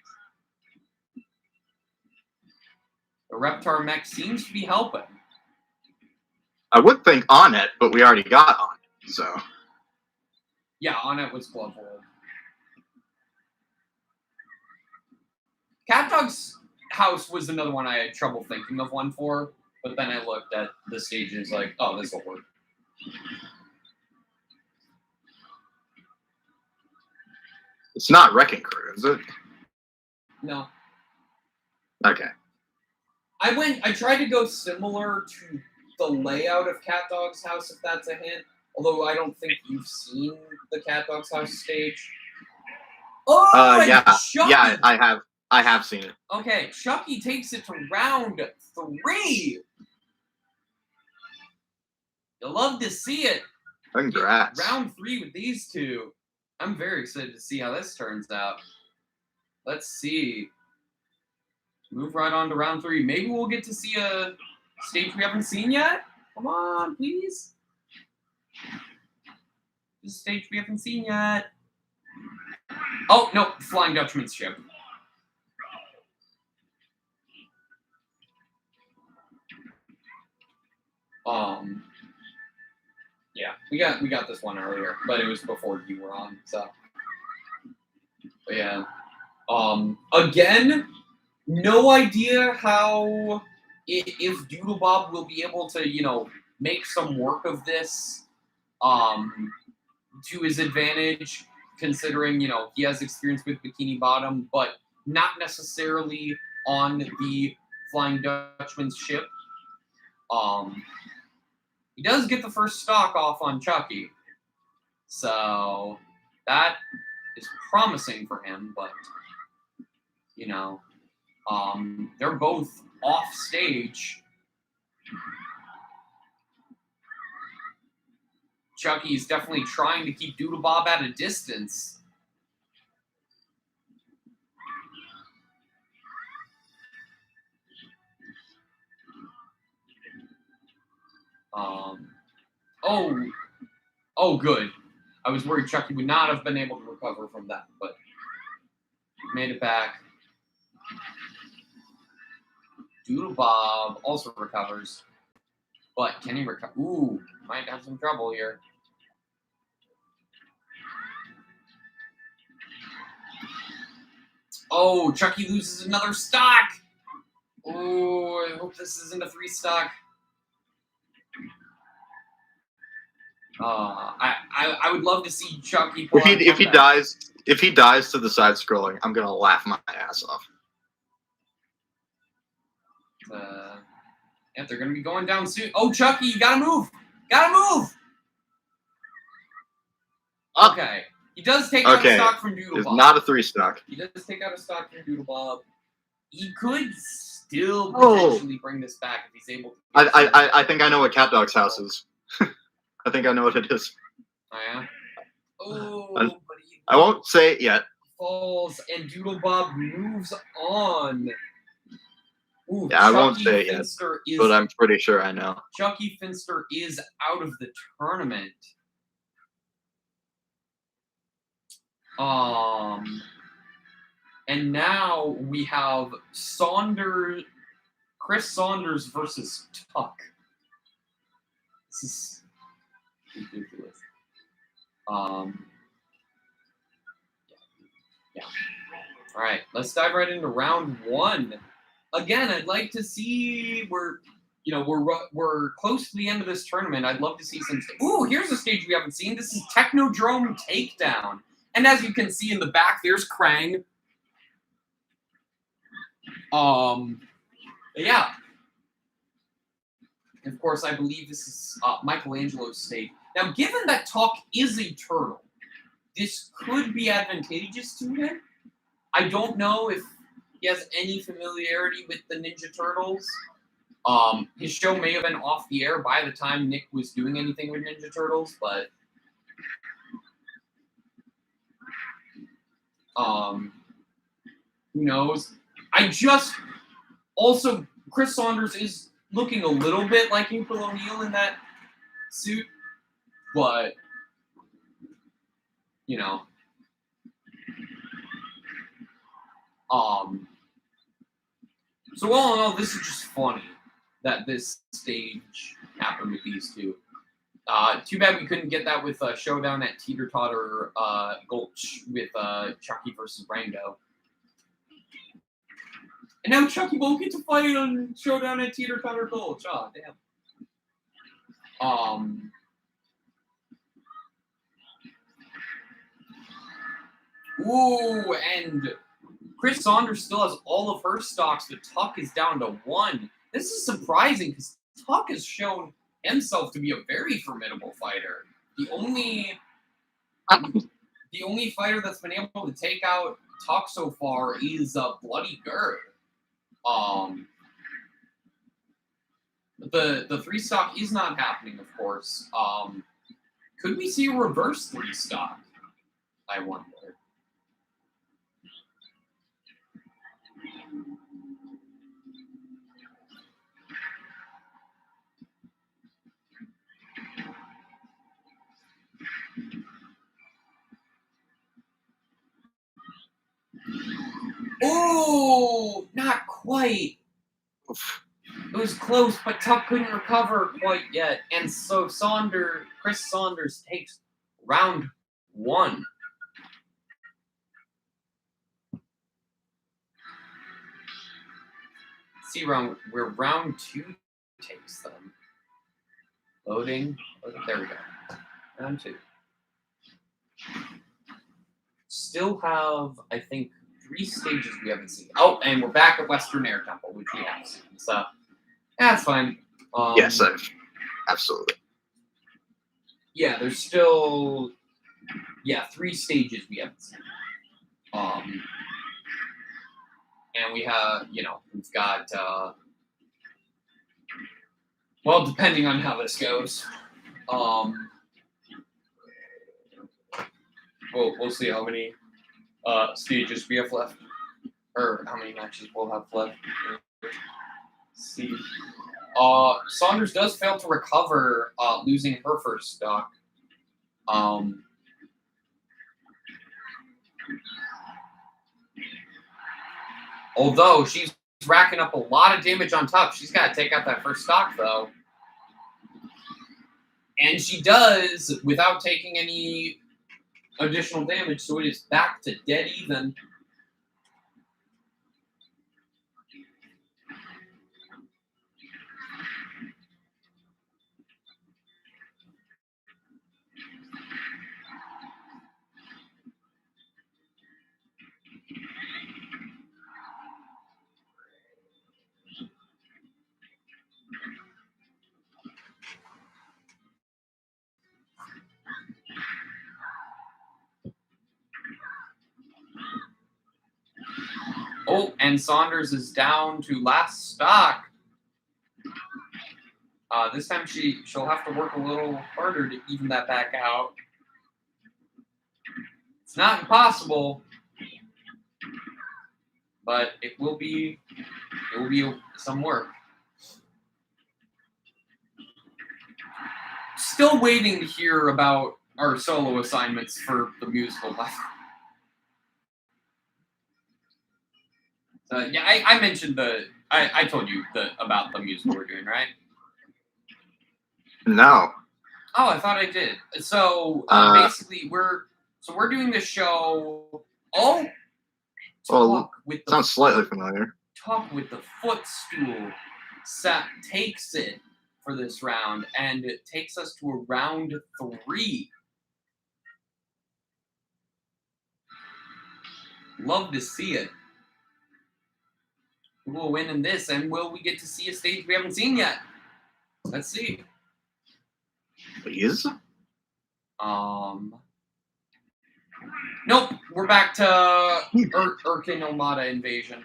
The Reptar mech seems to be helping. I would think on it, but we already got on it, so. Yeah, on it was Glove World. Cat Dog's House was another one I had trouble thinking of one for, but then I looked at the stage and was like, oh, this will work. It's not Wrecking Crew, is it? No. Okay. I tried to go similar to the layout of Cat Dog's House, if that's a hint. Although I don't think you've seen the Cat Dog's House stage. Oh, yeah. Chucky. Yeah, I have seen it. Okay, Chucky takes it to round 3. You'll love to see it. Congrats. Round 3 with these two. I'm very excited to see how this turns out. Let's see. Move right on to round 3. Maybe we'll get to see a stage we haven't seen yet. Come on, please. This is a stage we haven't seen yet. Oh, no. Flying Dutchman's Ship. Yeah, we got this one earlier, but it was before you were on, so. But yeah. Again, no idea how if Doodlebob will be able to, make some work of this to his advantage, considering, you know, he has experience with Bikini Bottom, but not necessarily on the Flying Dutchman's ship. He does get the first stock off on Chucky. So that is promising for him, but, you know, they're both off stage. Chucky's definitely trying to keep Doodlebob at a distance. Oh, good. I was worried Chucky would not have been able to recover from that, but made it back. Doodlebob also recovers, but can he recover? Ooh, might have some trouble here. Oh, Chucky loses another stock. Oh, I hope this isn't a 3 stock. I would love to see Chucky. If he dies to the side scrolling, I'm gonna laugh my ass off. Yeah, they're gonna be going down soon. Oh, Chucky, you gotta move! Gotta move! Okay. He does take out a stock from Doodlebob. It's not a 3 stock. He does take out a stock from Doodlebob. He could still potentially bring this back if he's able to. I think I know what CatDog's house is. I think I know what it is. Oh, yeah? Oh, but I won't say it yet. Falls, and Doodlebob moves on. Ooh, yeah, I won't say it yet, but I'm pretty sure I know. Chucky Finster is out of the tournament. And now we have Chris Saunders versus Tuck. This is ridiculous. Yeah. All right, let's dive right into round 1. Again, I'd like to see we're close to the end of this tournament. I'd love to see some. Ooh, here's a stage we haven't seen. This is Technodrome Takedown. And as you can see in the back, there's Krang. Yeah. And of course, I believe this is Michelangelo's stage. Now, given that Tuck is a turtle, this could be advantageous to him. I don't know if he has any familiarity with the Ninja Turtles. His show may have been off the air by the time Nick was doing anything with Ninja Turtles, but who knows? Chris Saunders is looking a little bit like April O'Neil in that suit, but, you know. So all in all, this is just funny that this stage happened with these two. Too bad we couldn't get that with Showdown at Teeter-Totter Gulch with Chucky versus Rango. And now Chucky won't get to fight on Showdown at Teeter-Totter Gulch. Oh, damn. Ooh, and Chris Saunders still has all of her stocks, but Tuck is down to 1. This is surprising because Tuck has shown himself to be a very formidable fighter. The only fighter that's been able to take out Tuck so far is Bloody Gerd. The 3 stock is not happening, of course. Could we see a reverse 3 stock? I wonder. Oh, not quite. It was close, but Tuck couldn't recover quite yet. And so Chris Saunders takes round 1. See where round 2 takes them. Loading. There we go. Round 2. still have, I think, 3 stages we haven't seen. Oh, and we're back at Western Air Temple, which we have seen. So that's fine. Yes, absolutely. Yeah, there's still 3 stages we haven't seen. And we have, we've got well, depending on how this goes, we'll see how many stages we have left, or how many matches we'll have left. Let's see. Saunders does fail to recover, losing her first stock. Although she's racking up a lot of damage on top, she's got to take out that first stock, though. And she does without taking any additional damage, so it is back to dead even. Oh, and Saunders is down to last stock. This time she'll have to work a little harder to even that back out. It's not impossible, but it will be some work. Still waiting to hear about our solo assignments for the musical. Yeah, I mentioned I told you about the musical we're doing, right? No. Oh, I thought I did. So basically, we're doing this show. Oh, sounds slightly familiar. Talk with the footstool. Takes it for this round, and it takes us to a round 3. Love to see it. Who will win in this, and will we get to see a stage we haven't seen yet? Let's see. Please? Nope. We're back to Urkin Omada invasion.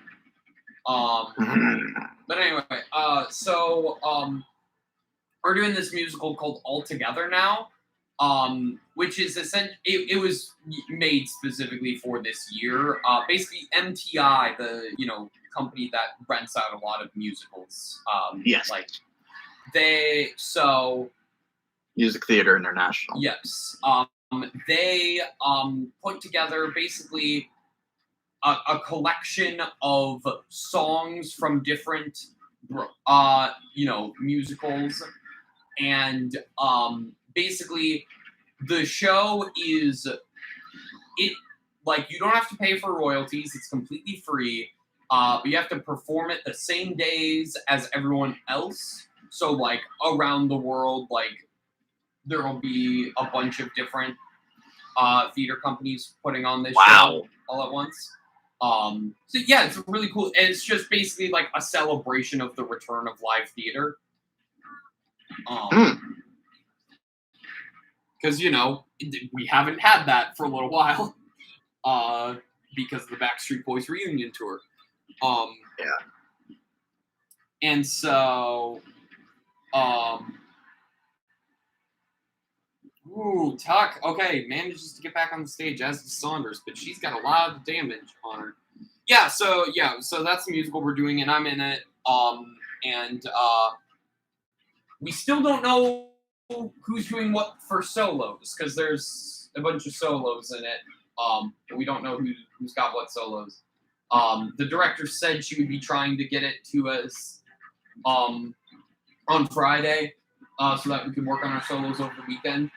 But anyway, we're doing this musical called All Together now, which is essentially it was made specifically for this year. Basically, MTI, the company that rents out a lot of musicals. Yes. Music Theater International. Yes. They put together basically a collection of songs from different musicals, and basically the show is you don't have to pay for royalties, it's completely free, but you have to perform it the same days as everyone else. So around the world, there will be a bunch of different theater companies putting on this show all at once. So yeah, it's really cool. And it's just basically a celebration of the return of live theater. Because we haven't had that for a little while, because of the Backstreet Boys reunion tour. Yeah. And so, Tuck, okay, manages to get back on the stage, as does Saunders, but she's got a lot of damage on her. Yeah, so that's the musical we're doing, and I'm in it. And we still don't know who's doing what for solos, because there's a bunch of solos in it. But we don't know who's got what solos. The director said she would be trying to get it to us on Friday, so that we can work on our solos over the weekend.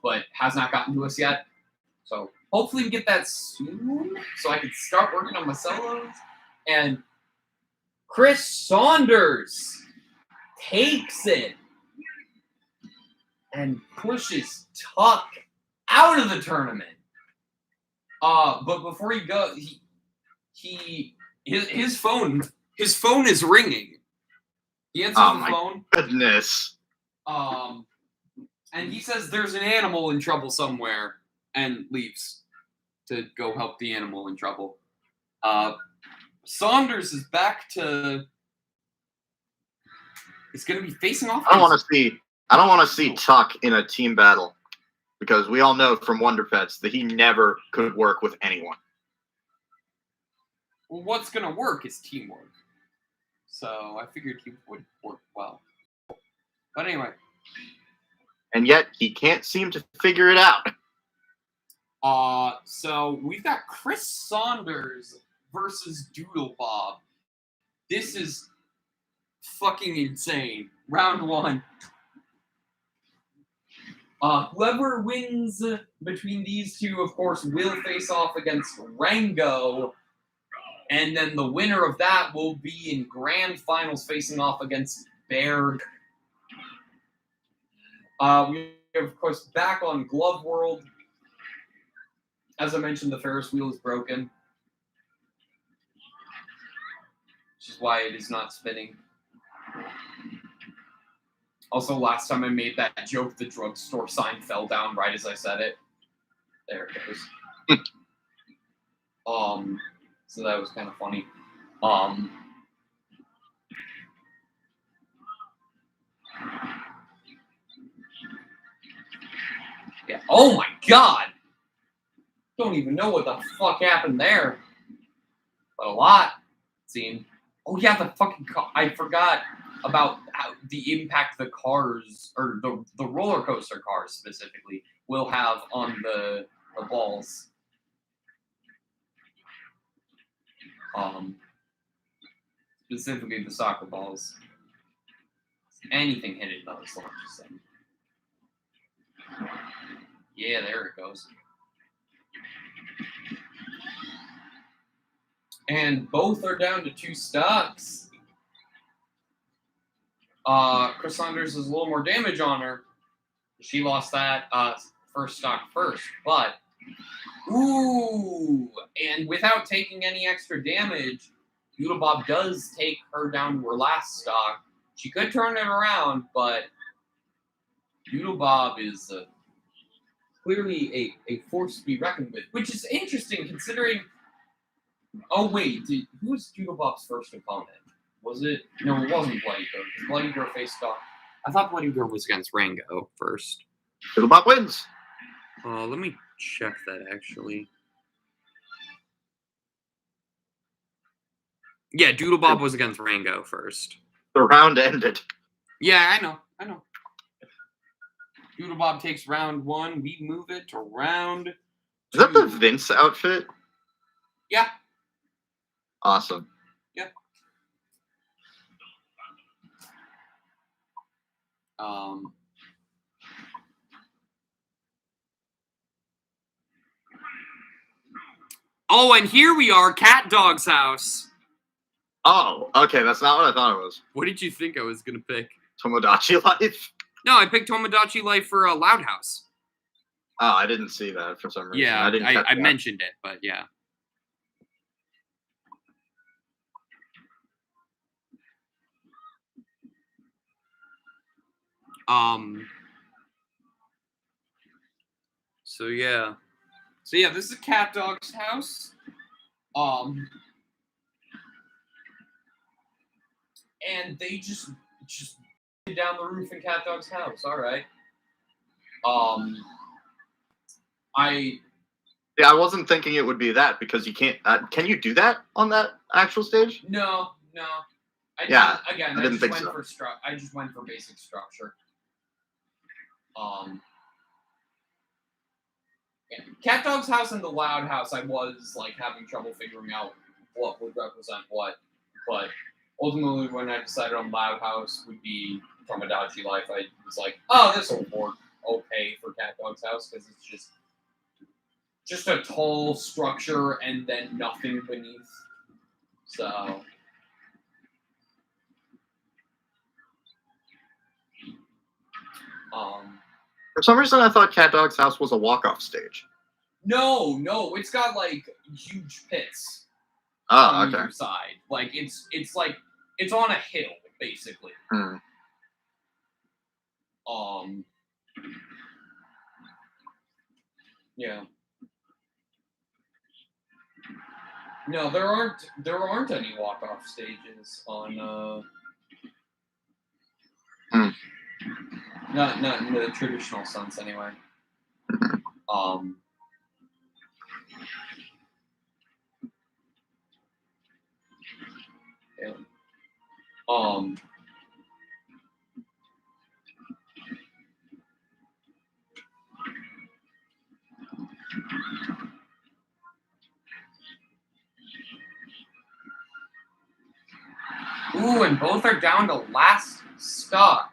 But has not gotten to us yet. So hopefully we get that soon, so I can start working on my solos. And Chris Saunders takes it and pushes Tuck out of the tournament. But before he goes, his phone is ringing. He answers the phone. Goodness. And he says there's an animal in trouble somewhere, and leaves to go help the animal in trouble. Saunders is back to. He's going to be facing off. I don't want to see Tuck in a team battle, because we all know from Wonder Pets that he never could work with anyone. Well, what's going to work is teamwork. So I figured he would work well. But anyway. And yet he can't seem to figure it out. So we've got Chris Saunders versus Doodlebob. This is fucking insane. Round 1. Whoever wins between these two, of course, will face off against Rango. And then the winner of that will be in grand finals facing off against Berg. We are, of course, back on Glove World. As I mentioned, the Ferris wheel is broken, which is why it is not spinning. Also, last time I made that joke, the drugstore sign fell down right as I said it. There it goes. So that was kind of funny. Yeah. Oh my God! Don't even know what the fuck happened there. But a lot, it seemed. Oh yeah, the fucking car. I forgot about how the impact the cars, or the roller coaster cars specifically, will have on the balls. Specifically the soccer balls. Anything hitting those, I'm just saying. Yeah, there it goes. And both are down to 2 stocks. Chris Saunders has a little more damage on her. She lost that first stock first, but ooh! And without taking any extra damage, Doodlebob does take her down to her last stock. She could turn it around, but Doodlebob is clearly a force to be reckoned with, which is interesting considering. Oh wait, who was Doodlebob's first opponent? Was it? No, it wasn't Bloody Girl. Bloody Girl faced off. I thought Bloody Girl was against Rango first. Doodlebob wins. Let me check that actually. Yeah, Doodlebob was against Rango first. The round ended. Yeah, I know. Doodlebob takes round 1. We move it to round 2. Is that the Vince outfit? Yeah. Awesome. Yeah. Oh, and here we are, Cat Dog's house. Oh, okay, that's not what I thought it was. What did you think I was gonna pick? Tomodachi Life? No, I picked Tomodachi Life for a Loud House. Oh, I didn't see that for some reason. Yeah, I mentioned it, but yeah. So yeah, this is Cat Dog's house. And they just down the roof in Cat Dog's house. All right. I wasn't thinking it would be that, because you can't. Can you do that on that actual stage? No. I just went for basic structure. Yeah. Cat Dog's house and the Loud House, I was like having trouble figuring out what would represent what, but ultimately when I decided on Loud House would be Tomodachi Life, I was like, oh, this will work okay for Cat Dog's house because it's just a tall structure and then nothing beneath. So. For some reason, I thought Cat Dog's house was a walk-off stage. No, it's got like huge pits Oh, on okay. either side. Like it's like it's on a hill basically. Yeah. No, there aren't any walk-off stages on not in the traditional sense anyway. Yeah. Ooh, and both are down to last stock.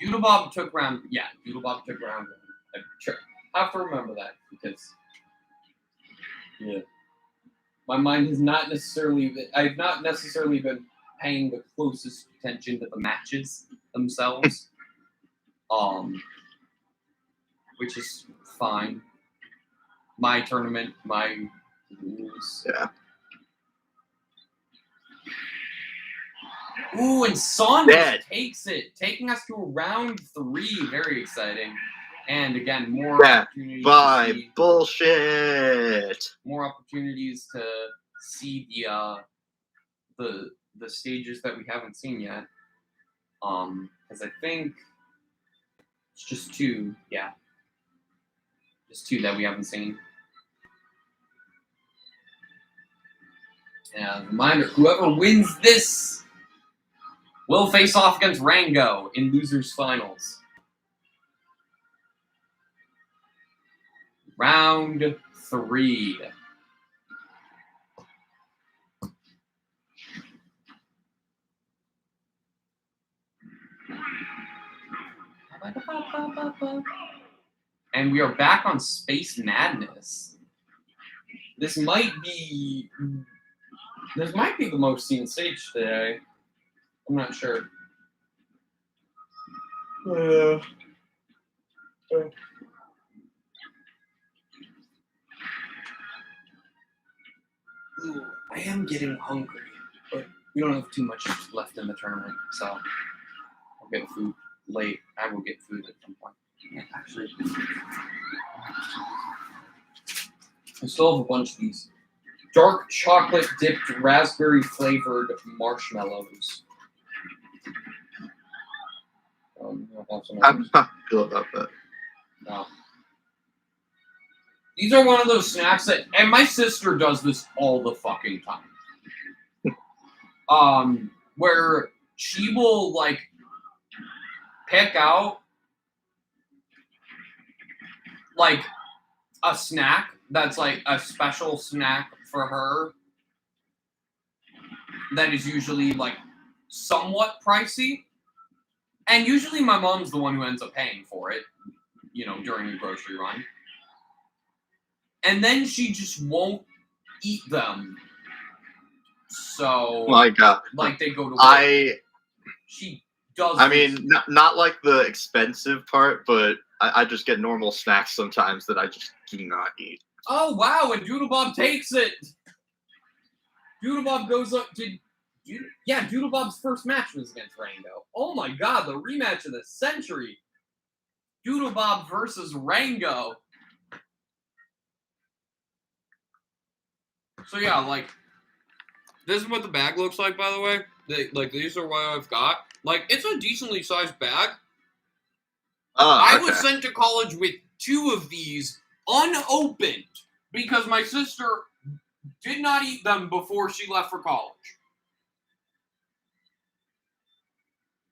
Doodlebob took round. Yeah, Doodlebob took round one. Sure, I have to remember that because my mind has not necessarily. I've not necessarily been paying the closest attention to the matches themselves, which is fine. My tournament, my rules. Yeah. Ooh, and Saunders takes it, taking us to round 3. Very exciting. And again, more opportunities. Bullshit. More opportunities to see the stages that we haven't seen yet. Because I think it's just 2. Yeah. Just 2 that we haven't seen. And reminder, whoever wins this will face off against Rango in losers finals. Round 3. And we are back on Space Madness. This might be the most seen stage today. I'm not sure. Ooh, I am getting hungry, but we don't have too much left in the tournament, so I'll get food late. I will get food at some point. Yeah, actually, I still have a bunch of these dark chocolate dipped raspberry flavored marshmallows. I'm not cool about that. No. These are one of those snacks that, and my sister does this all the fucking time. Where she will like pick out like a snack that's like a special snack for her that is usually like somewhat pricey. And usually my mom's the one who ends up paying for it, during a grocery run. And then she just won't eat them. So, my God, like they go to waste. She does. I mean, not like the expensive part, but I just get normal snacks sometimes that I just do not eat. Oh wow! And Doodlebob takes it. Doodlebob goes up to. Yeah, Doodlebob's first match was against Rango. Oh my God, the rematch of the century. Doodlebob versus Rango. So yeah, like, this is what the bag looks like, by the way. These are what I've got. Like, it's a decently sized bag. I was sent to college with 2 of these unopened because my sister did not eat them before she left for college.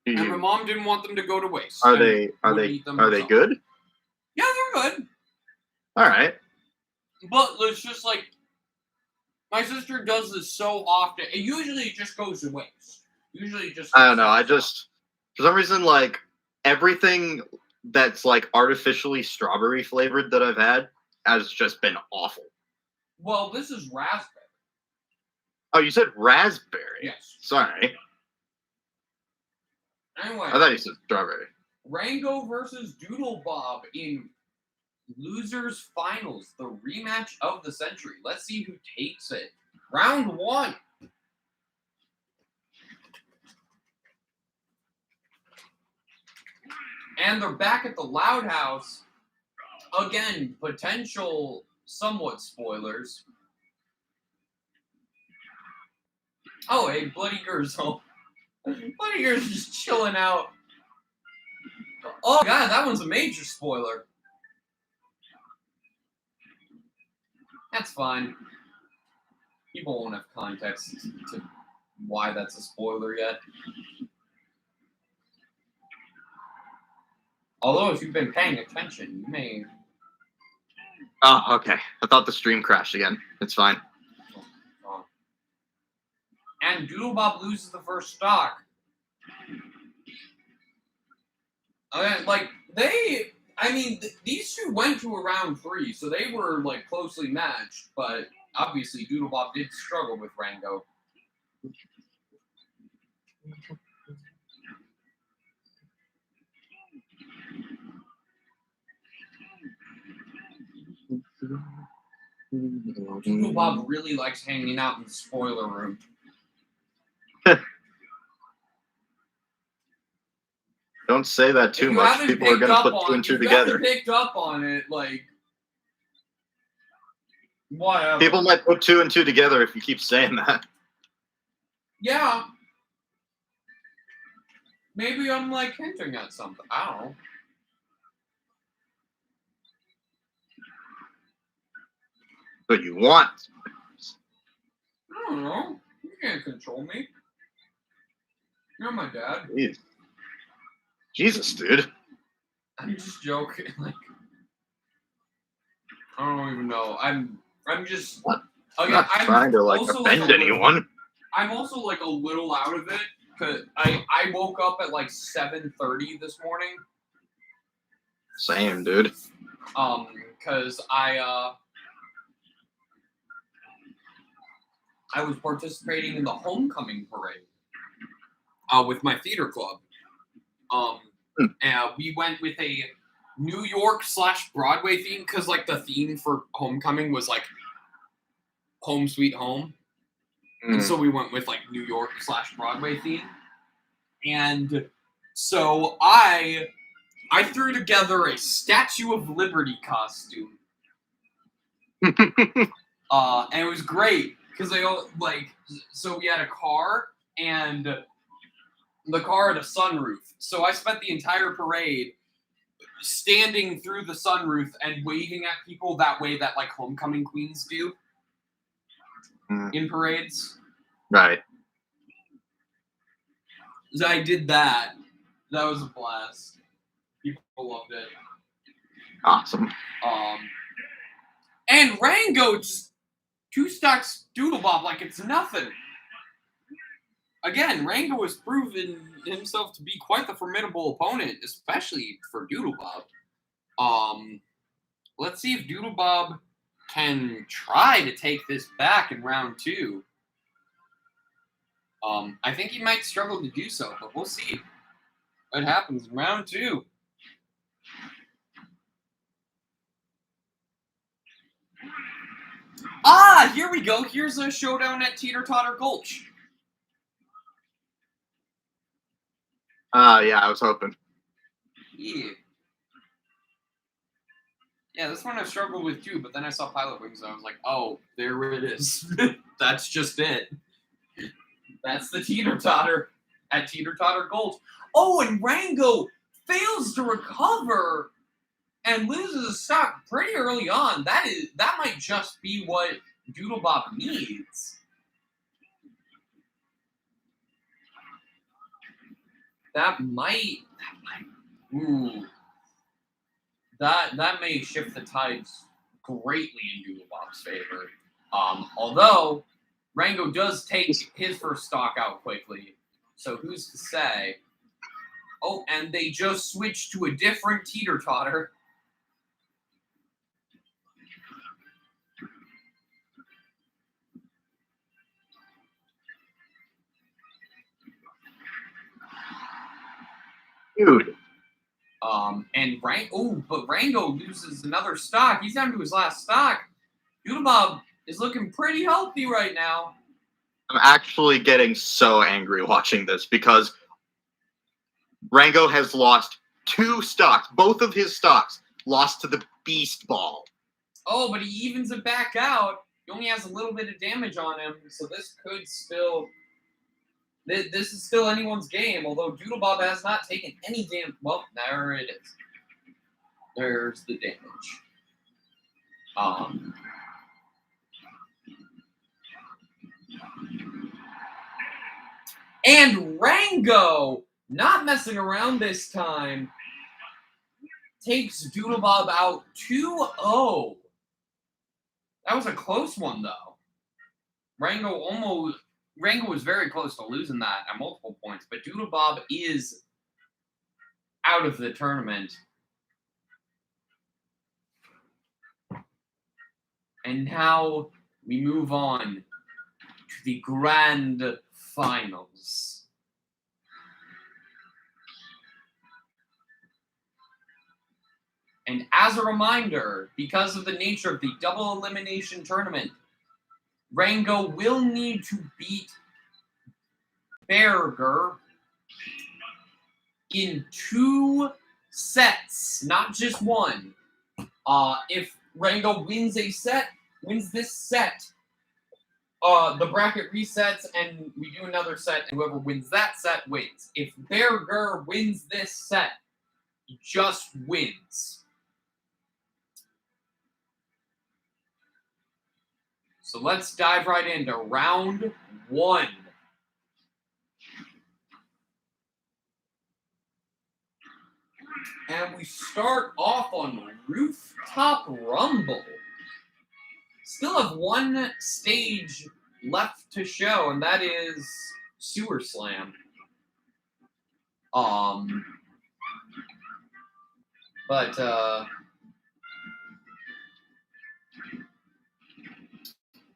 And my mom didn't want them to go to waste. Are they good? Yeah, they're good. All right. But it's just like, my sister does this so often. It usually just goes to waste. I don't know. I just, for some reason, like, everything that's, like, artificially strawberry flavored that I've had has just been awful. Well, this is raspberry. Oh, you said raspberry? Yes. Sorry. Anyway. I thought you said strawberry. Rango versus Doodle Bob in Losers Finals, the rematch of the century. Let's see who takes it. Round 1. And they're back at the Loud House. Again, potential somewhat spoilers. Oh, hey, Bloody Gurzo. Bloody Gurzo's just chilling out. Oh, God, that one's a major spoiler. That's fine. People won't have context to why that's a spoiler yet. Although, if you've been paying attention, you may... Oh, okay. I thought the stream crashed again. It's fine. And Doodlebob loses the first stock. These two went to a round 3, so they were, closely matched, but obviously Doodlebob did struggle with Rango. Doodlebob really likes hanging out in the spoiler room. Don't say that too much. People are going to put 2 and 2 together. If you haven't picked up on it, whatever. People might put 2 and 2 together if you keep saying that. Yeah. Maybe I'm, hinting at something. I don't know. But you want. I don't know. You can't control me. You're my dad. Jeez. Jesus, dude. I'm just joking. I don't even know. I'm just. I'm not trying to offend anyone. I'm also a little out of it because I woke up at 7:30 this morning. Same, dude. Because I was participating in the homecoming parade with my theater club. And we went with a New York / Broadway theme because the theme for homecoming was Home Sweet Home. And so we went with New York / Broadway theme. And so I threw together a Statue of Liberty costume. And it was great because so we had a car and the car had a sunroof. So I spent the entire parade standing through the sunroof and waving at people that way that homecoming queens do in parades. Right. So I did that. That was a blast. People loved it. Awesome. And Rango just 2 stocks Doodlebob like it's nothing. Again, Rango has proven himself to be quite the formidable opponent, especially for Doodlebob. Let's see if Doodlebob can try to take this back in round 2. I think he might struggle to do so, but we'll see what happens in round 2. Ah, here we go. Here's a showdown at Teeter-Totter Gulch. Yeah, I was hoping. Yeah. Yeah, this one I struggled with too, but then I saw Pilot Wings and I was like, oh, there it is. That's just it. That's the Teeter-Totter at Teeter-Totter Gulch. Oh, and Rango fails to recover and loses a stock pretty early on. That might just be what Doodlebob needs. That may shift the tides greatly in Doodlebob's favor. Although Rango does take his first stock out quickly, so who's to say? Oh, and they just switched to a different Teeter-Totter. Dude, And but Rango loses another stock. He's down to his last stock. Doodlebob is looking pretty healthy right now. I'm actually getting so angry watching this because Rango has lost 2 stocks. Both of his stocks lost to the Beast Ball. Oh, but he evens it back out. He only has a little bit of damage on him, so this could still... This is still anyone's game, although Doodlebob has not taken any damage. Well, there it is. There's the damage. And Rango, not messing around this time, takes Doodlebob out 2-0. That was a close one, though. Rango was very close to losing that at multiple points, but Doodlebob is out of the tournament. And now we move on to the grand finals. And as a reminder, because of the nature of the double elimination tournament, Rango will need to beat Berger in 2 sets, not just one. If Rango wins this set, the bracket resets and we do another set, and whoever wins that set wins. If Berger wins this set, he just wins. So let's dive right into round 1. And we start off on Rooftop Rumble. Still have 1 stage left to show, and that is Sewer Slam.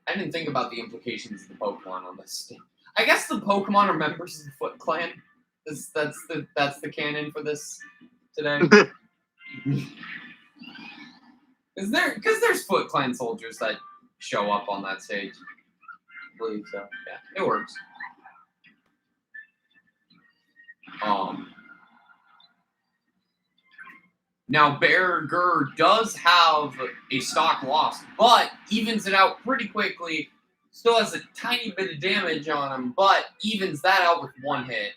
I didn't think about the implications of the Pokemon on this stage. I guess the Pokemon are members of the Foot Clan. That's the canon for this today. Because there's Foot Clan soldiers that show up on that stage. I believe so. Yeah, it works. Now Berger does have a stock loss, but evens it out pretty quickly. Still has a tiny bit of damage on him, but evens that out with 1 hit.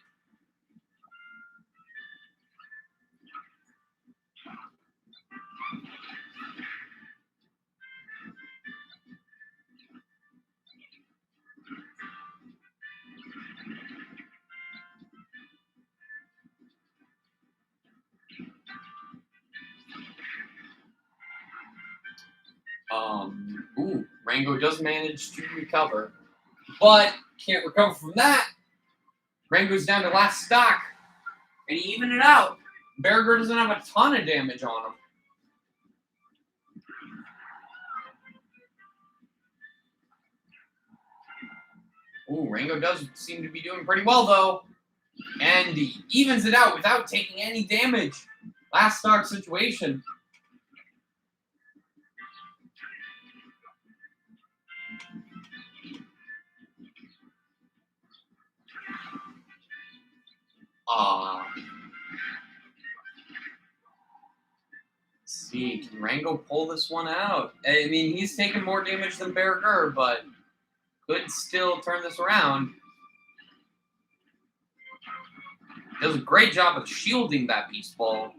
Rango does manage to recover, but can't recover from that. Rango's down to last stock, and he evened it out. Berger doesn't have a ton of damage on him. Rango does seem to be doing pretty well, though. And he evens it out without taking any damage. Last stock situation. Let's see, can Rango pull this one out? I mean, he's taking more damage than Berger, but could still turn this around. Does a great job of shielding that Beast Ball.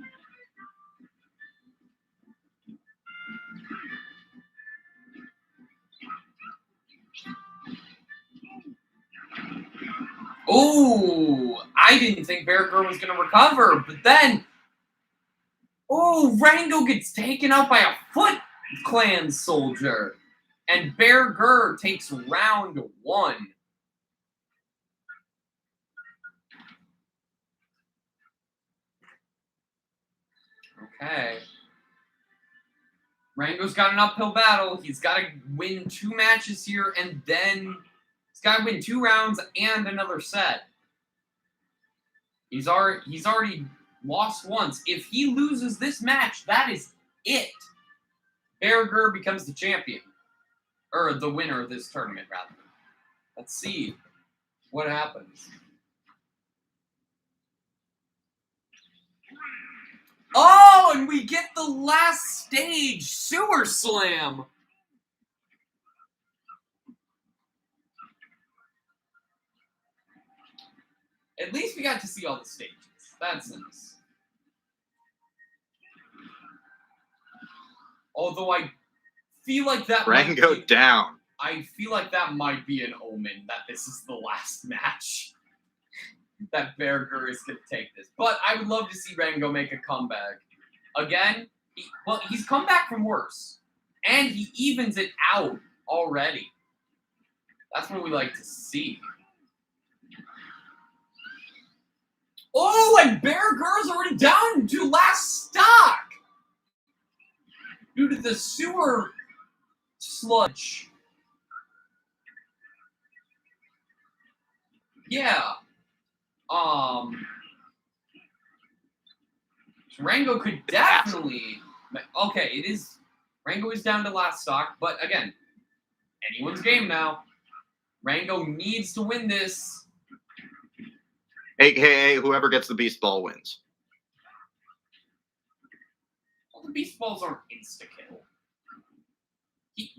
I didn't think Berger was going to recover, but then, Rango gets taken out by a Foot Clan soldier, and Berger takes round 1. Okay. Rango's got an uphill battle. He's got to win 2 matches here, and then he's got to win 2 rounds and another set. He's already lost once. If he loses this match, that is it. Berger becomes the champion. Or the winner of this tournament, rather. Let's see what happens. Oh, and we get the last stage, Sewer Slam. At least we got to see all the stages. That's nice. Although I feel like that Rango down. I feel like that might be an omen that this is the last match. That Berger is going to take this. But I would love to see Rango make a comeback. Again, he's come back from worse. And he evens it out already. That's what we like to see. Oh, and Berger's already down to last stock due to the sewer sludge. Yeah. Rango could definitely. Okay, it is. Rango is down to last stock, but again, anyone's game now. Rango needs to win this. AKA whoever gets the beast ball wins. Well, the beast balls aren't insta-kill.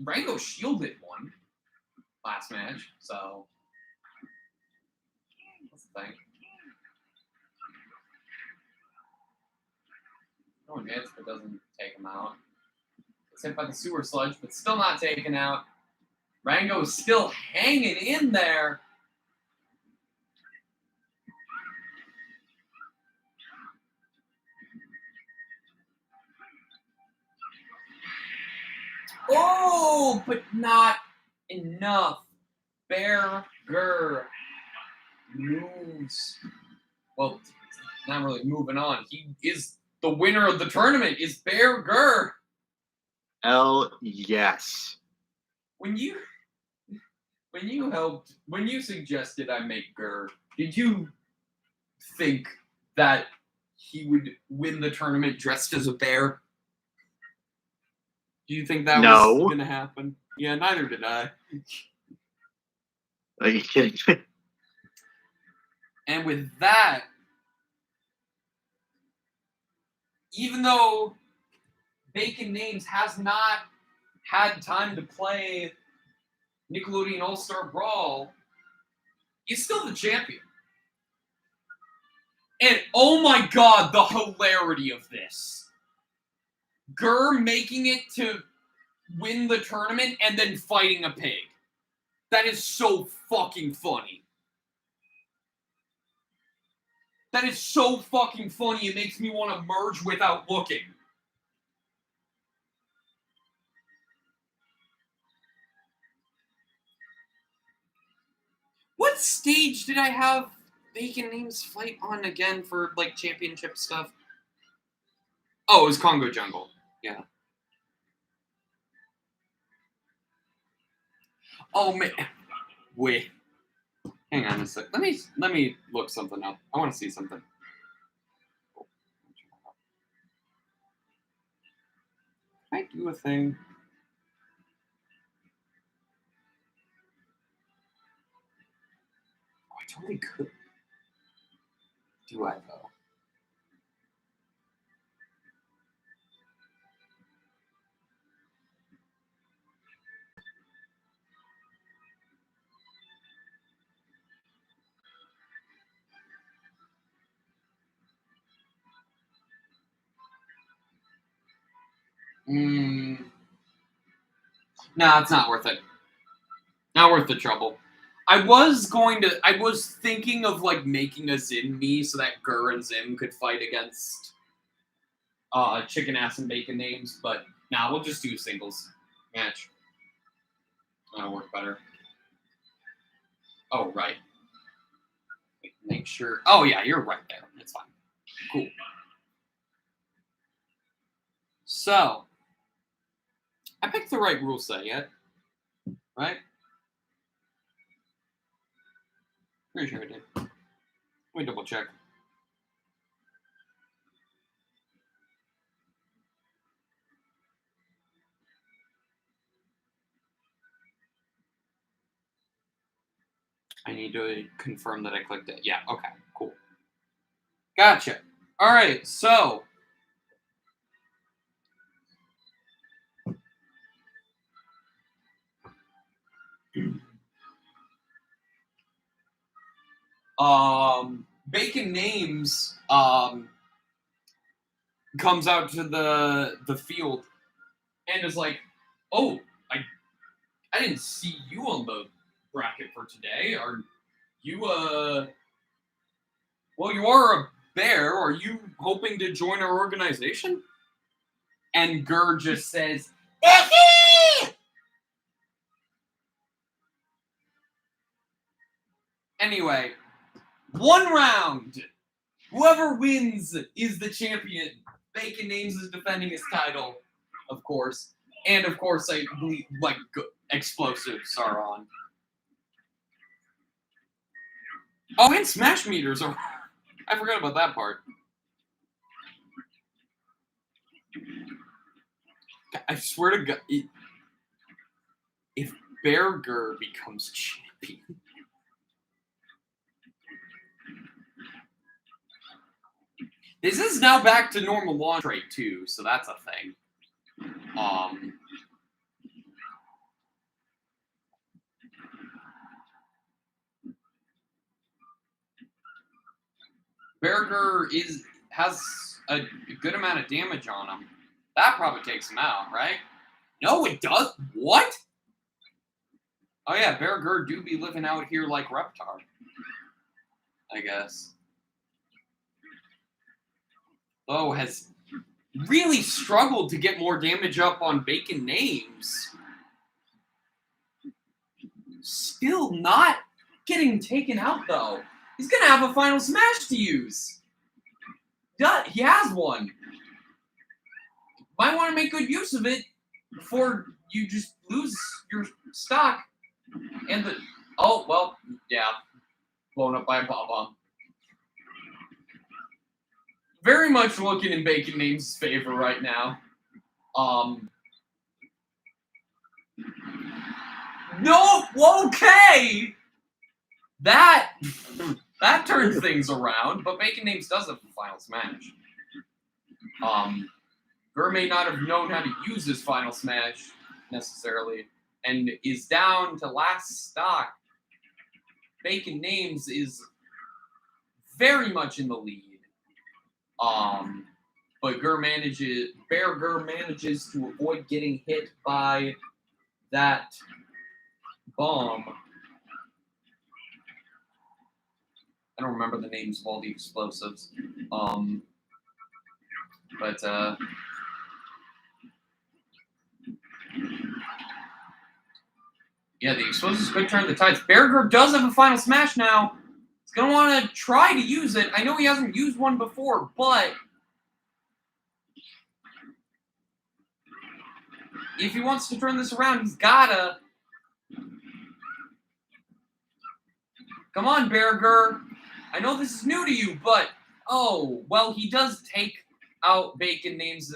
Rango shielded one last match, so that's the thing. No one hits, but doesn't take him out. It's hit by the sewer sludge, but still not taken out. Rango is still hanging in there. Oh, but not enough. Berger moves. Well, not really moving on. He is the winner of the tournament. Is Berger. Hell yes. When you suggested I make Gur, did you think that he would win the tournament dressed as a bear? Do you think that was going to happen? Yeah, neither did I. Are you kidding me? And with that, even though Bacon Names has not had time to play Nickelodeon All-Star Brawl, he's still the champion. And oh my god, the hilarity of this. Gur making it to win the tournament and then fighting a pig. That is so fucking funny. That is so fucking funny, it makes me want to merge without looking. What stage did I have Bacon Names fight on again for, like, championship stuff? Oh, it was Congo Jungle. Yeah. Oh, man. Wait. Hang on a sec. Let me look something up. I want to see something. Can I do a thing? Oh, I totally could. Do I, though? No, it's not worth it. Not worth the trouble. I was thinking of, like, making a Zim me so that Gur and Zim could fight against Chicken Ass and Bacon Names, but nah, we'll just do a singles match. That'll work better. Oh, right. Make sure. Oh, yeah, you're right there. It's fine. Cool. So, I picked the right rule set yet, right? Pretty sure I did. Let me double check. I need to confirm that I clicked it. Yeah, okay, cool. Gotcha. All right, so Bacon Names comes out to the field and is like, "Oh, I didn't see you on the bracket for today. Are you well, you are a bear. Are you hoping to join our organization?" And Gurr just says, "Becky!" Anyway, 1 round. Whoever wins is the champion. Bacon Names is defending his title, of course. And of course, I believe, like, explosives are on. Oh, and smash meters are. I forgot about that part. I swear to God, if Berger becomes champion. This is now back to normal launch rate too, so that's a thing. Berger has a good amount of damage on him. That probably takes him out, right? No, it does. What? Oh yeah, Berger do be living out here like Reptar, I guess. Though has really struggled to get more damage up on Bacon Names. Still not getting taken out though. He's gonna have a final smash to use. He has one. Might want to make good use of it before you just lose your stock. And oh well, yeah, blown up by a bomb. Very much looking in Bacon Names' favor right now. No, okay. That turns things around, but Bacon Names does have the final smash. Gurr may not have known how to use his final smash necessarily, and is down to last stock. Bacon Names is very much in the lead. But Bear Gurr manages to avoid getting hit by that bomb. I don't remember the names of all the explosives. Yeah, the explosives could turn the tides. Bear Gurr does have a final smash now. He's going to want to try to use it. I know he hasn't used one before, but if he wants to turn this around, he's gotta. Come on, Bear Gurr. I know this is new to you, but oh, well, he does take out Bacon Names'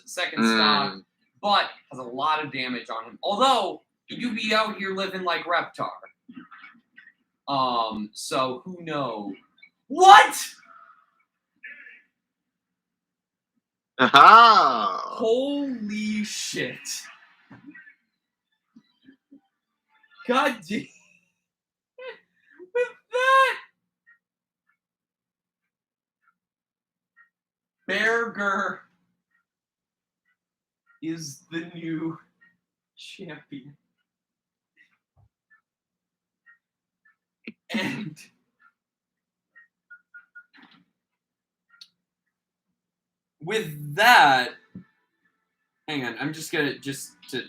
second stock, but has a lot of damage on him. Although he do be out here living like Reptar. So who knows? What? Aha! Holy shit. God damn. With that. Bear Gurr is the new champion. And with that, hang on, I'm just gonna to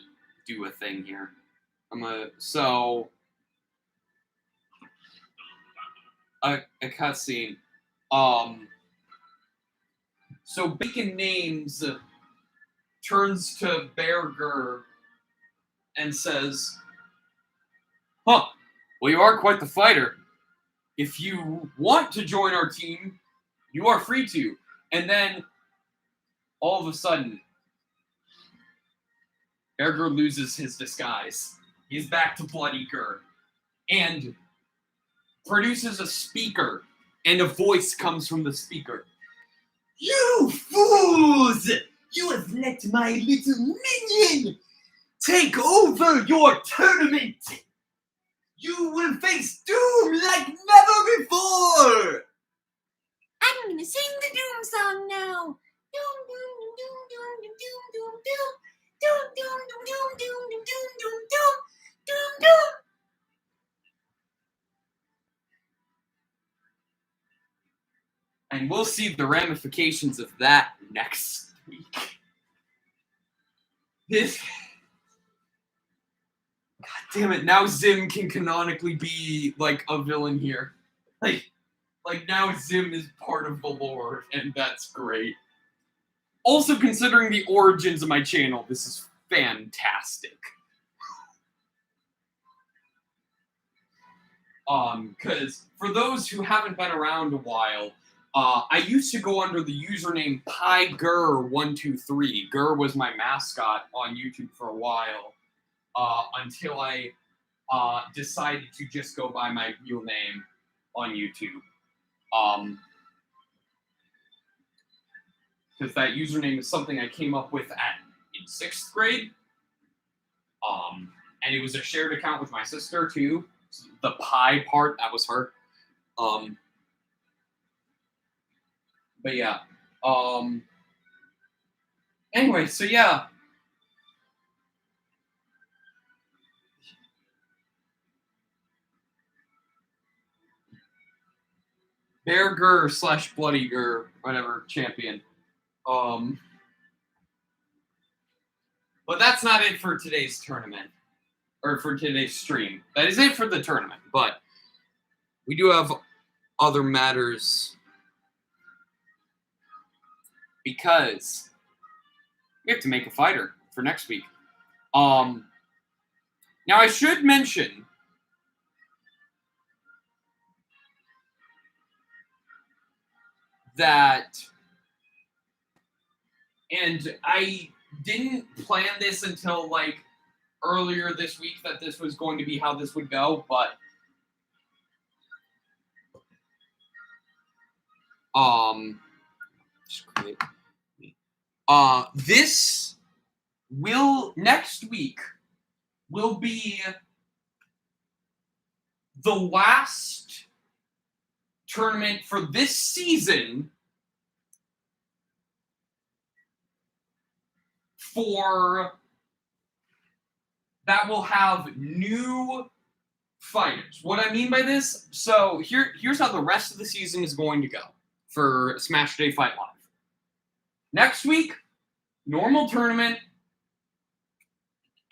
do a thing here. So a cutscene. So Bacon Names turns to Bear Gurr and says, "Huh, well, you are quite the fighter. If you want to join our team, you are free to." And then, all of a sudden, Bear Gurr loses his disguise. He's back to Bloody Gurr. And produces a speaker, and a voice comes from the speaker. You fools! You have let my little minion take over your tournament! You will face doom like never before! I'm gonna sing the doom song now. Doom, doom, doom, doom, doom, doom, doom, doom, doom, doom, doom, doom, doom, doom, doom, doom, doom. And we'll see the ramifications of that next week. God damn it, now Zim can canonically be, like, a villain here. Like now Zim is part of the lore, and that's great. Also, considering the origins of my channel, this is fantastic. Because for those who haven't been around a while, I used to go under the username PieGur123. Gur was my mascot on YouTube for a while, until I decided to just go by my real name on YouTube. Because that username is something I came up with in 6th grade. And it was a shared account with my sister too. The pie part, that was her. But yeah. Anyway, so yeah. Bear Gur / Bloody Gur, whatever, champion. But that's not it for today's tournament. Or for today's stream. That is it for the tournament. But we do have other matters. Because we have to make a fighter for next week. Now I should mention that, and I didn't plan this until like earlier this week that this was going to be how this would go, but this will next week will be the last tournament for this season that will have new fighters. What I mean by this, so here's how the rest of the season is going to go for Smashurday Fight Live. Next week, normal tournament,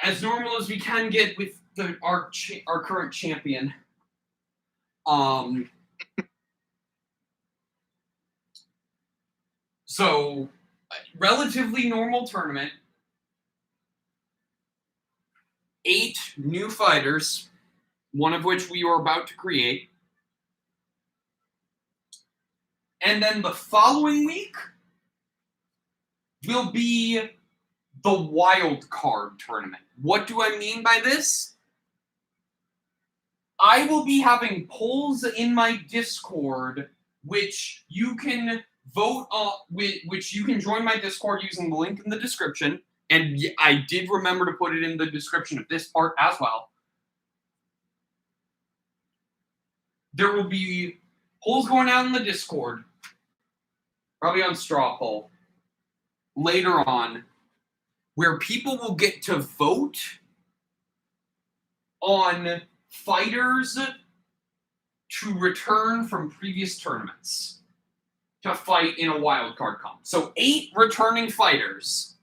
as normal as we can get with our current champion. So, relatively normal tournament. 8 new fighters, one of which we are about to create. And then the following week will be the wild card tournament. What do I mean by this? I will be having polls in my Discord, which you can vote on, which you can join my Discord using the link in the description. And I did remember to put it in the description of this part as well. There will be polls going out in the Discord, probably on straw poll, later on, where people will get to vote on fighters to return from previous tournaments to fight in a wildcard comp. So 8 returning fighters,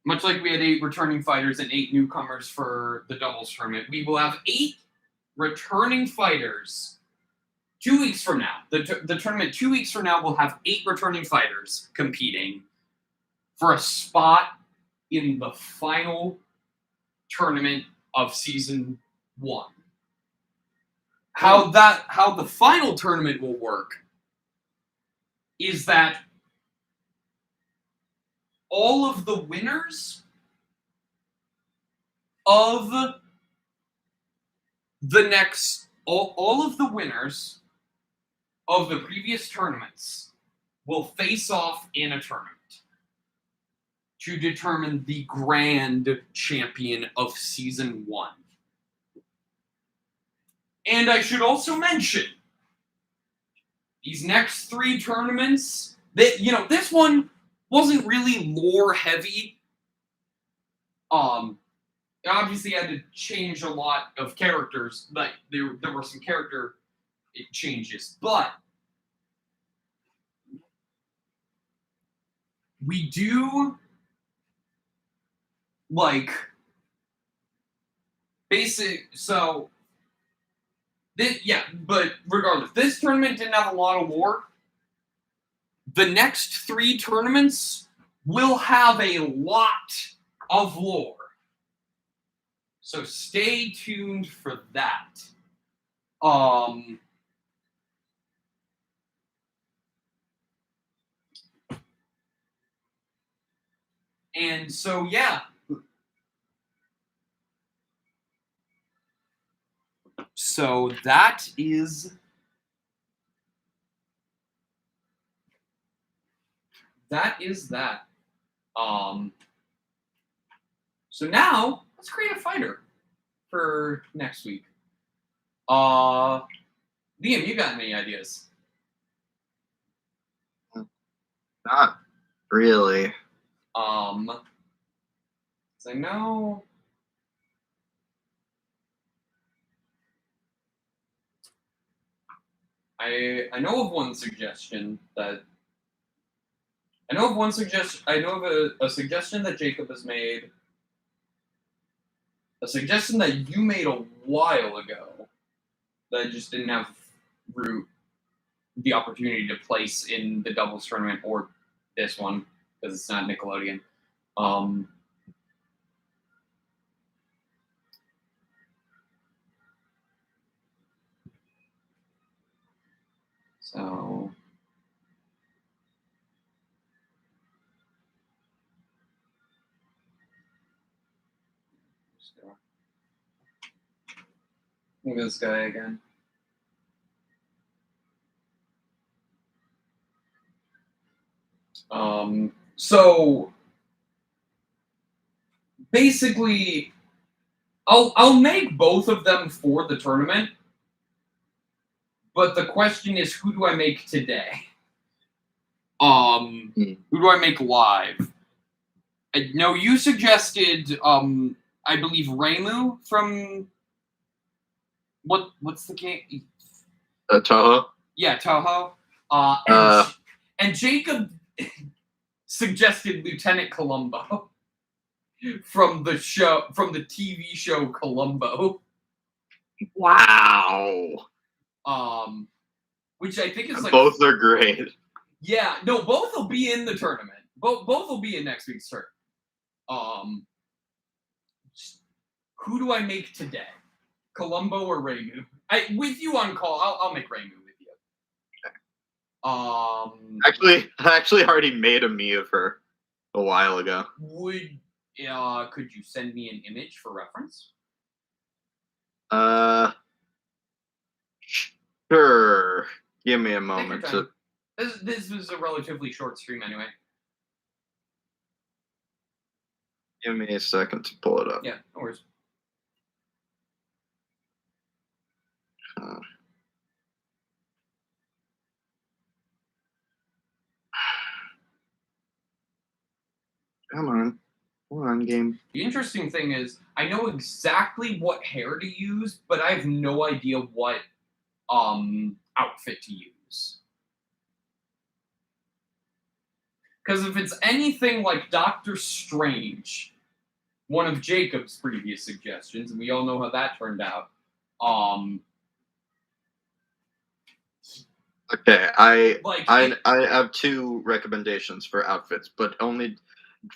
much like we had 8 returning fighters and 8 newcomers for the doubles tournament. We will have 8 returning fighters 2 weeks from now. The tournament 2 weeks from now will have 8 returning fighters competing for a spot in the final tournament of season 1. How the final tournament will work is that all of the winners of the next all of the winners of the previous tournaments will face off in a tournament to determine the grand champion of Season 1. And I should also mention, these next 3 tournaments, this one wasn't really lore heavy. Obviously I had to change a lot of characters, like there were some character changes, but we do like but regardless, this tournament didn't have a lot of lore. The next 3 tournaments will have a lot of lore. So stay tuned for that. And so, yeah. So that is that. So now let's create a fighter for next week. Liam, you got any ideas? Not really. 'Cause I know. I know of one suggestion that. I know of a suggestion that Jacob has made. A suggestion that you made a while ago that I just didn't have the opportunity to place in the doubles tournament or this one because it's not Nickelodeon. So look at this guy again. So basically, I'll make both of them for the tournament, but the question is, who do I make today? Who do I make live? No, you suggested, I believe Reimu from what's the game? Toho? Yeah, Toho. And Jacob suggested Lieutenant Columbo from the TV show Columbo. Wow. Which I think is like both are great. Yeah, no, both will be in the tournament. Both will be in next week's tournament. Who do I make today? Columbo or Reimu? With you on call, I'll make Reimu with you. Okay. I actually already made a me of her a while ago. Could you send me an image for reference? Sure. Give me a moment. This was a relatively short stream anyway. Give me a second to pull it up. Yeah, no worries. Come on, game. The interesting thing is, I know exactly what hair to use, but I have no idea what outfit to use. Because if it's anything like Doctor Strange, one of Jacob's previous suggestions, and we all know how that turned out. Okay, I have 2 recommendations for outfits, but only.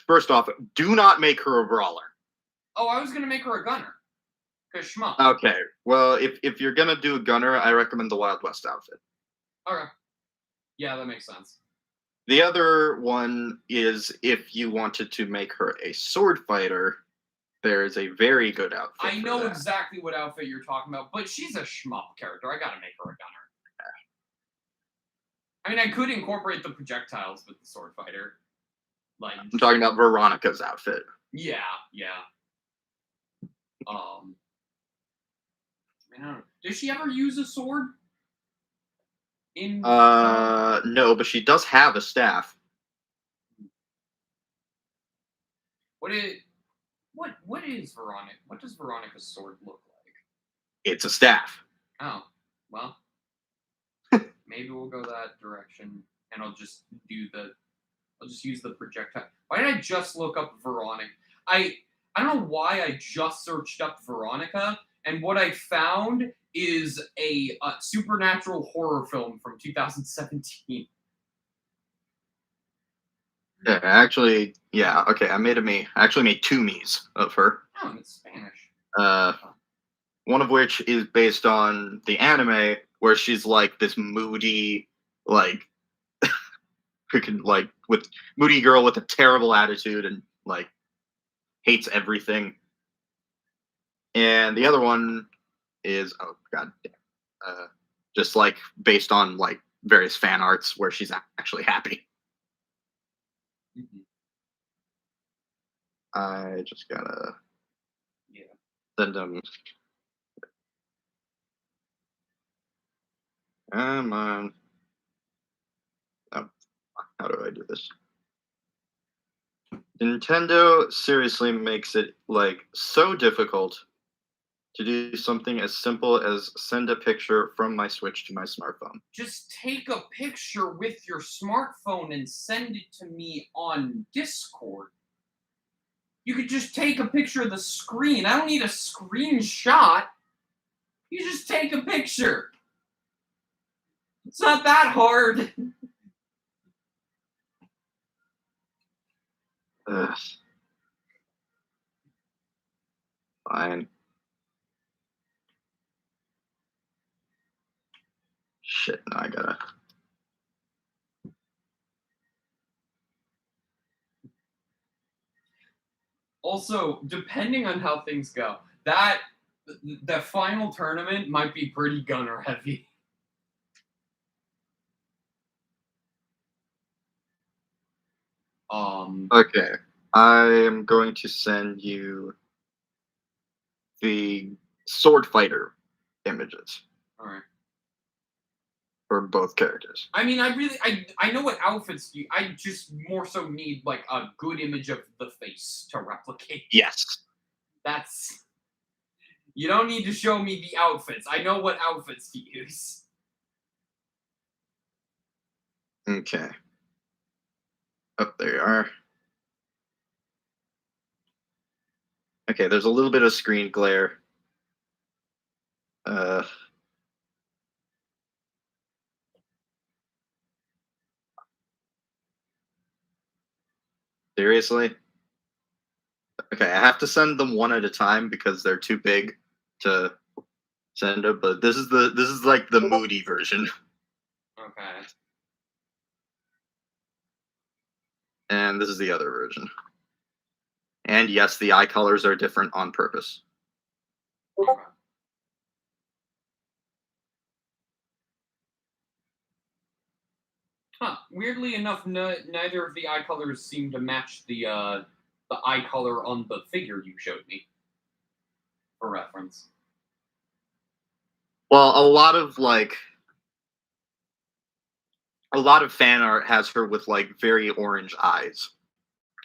First off, do not make her a brawler. Oh, I was gonna make her a gunner. Cause shmup. Okay, well, if you're gonna do a gunner, I recommend the Wild West outfit. Okay. Yeah, that makes sense. The other one is if you wanted to make her a sword fighter, there is a very good outfit. I for know that. exactly what outfit you're talking about, but she's a shmup character. I gotta make her a gunner. I mean, I could incorporate the projectiles with the sword fighter. Like, I'm talking about Veronica's outfit. yeah. I don't know. Does she ever use a sword? No, but she does have a staff. What is Veronica? What does Veronica's sword look like? It's a staff. Oh, well, maybe we'll go that direction, and I'll just use the projectile. Why did I just look up Veronica? I don't know why I just searched up Veronica, and what I found is a supernatural horror film from 2017. Yeah, actually, yeah. Okay, I made a me. I actually made two me's of her. Oh, and it's Spanish. One of which is based on the anime, where she's like this moody, like, freaking like with moody girl with a terrible attitude and like hates everything. And the other one is just like based on like various fan arts where she's actually happy. Mm-hmm. I just gotta Yeah. send them. Come on. Oh, how do I do this? Nintendo seriously makes it like so difficult to do something as simple as send a picture from my Switch to my smartphone. Just take a picture with your smartphone and send it to me on Discord. You could just take a picture of the screen. I don't need a screenshot. You just take a picture. It's not that hard. Ugh. Fine. Shit, no, I gotta. Also, depending on how things go, the final tournament might be pretty gunner heavy. Okay, I am going to send you the sword fighter images All right. for both characters. I mean, I know what outfits you. I just more so need like a good image of the face to replicate. Yes. That's. You don't need to show me the outfits. I know what outfits to use. Okay. Up there you are. Okay, there's a little bit of screen glare. Seriously? Okay, I have to send them one at a time because they're too big to send them, but this is like the moody version. Okay. And this is the other version. And yes, the eye colors are different on purpose. Okay. Huh. Weirdly enough, neither of the eye colors seem to match the eye color on the figure you showed me. For reference. Well, a lot of fan art has her with like very orange eyes.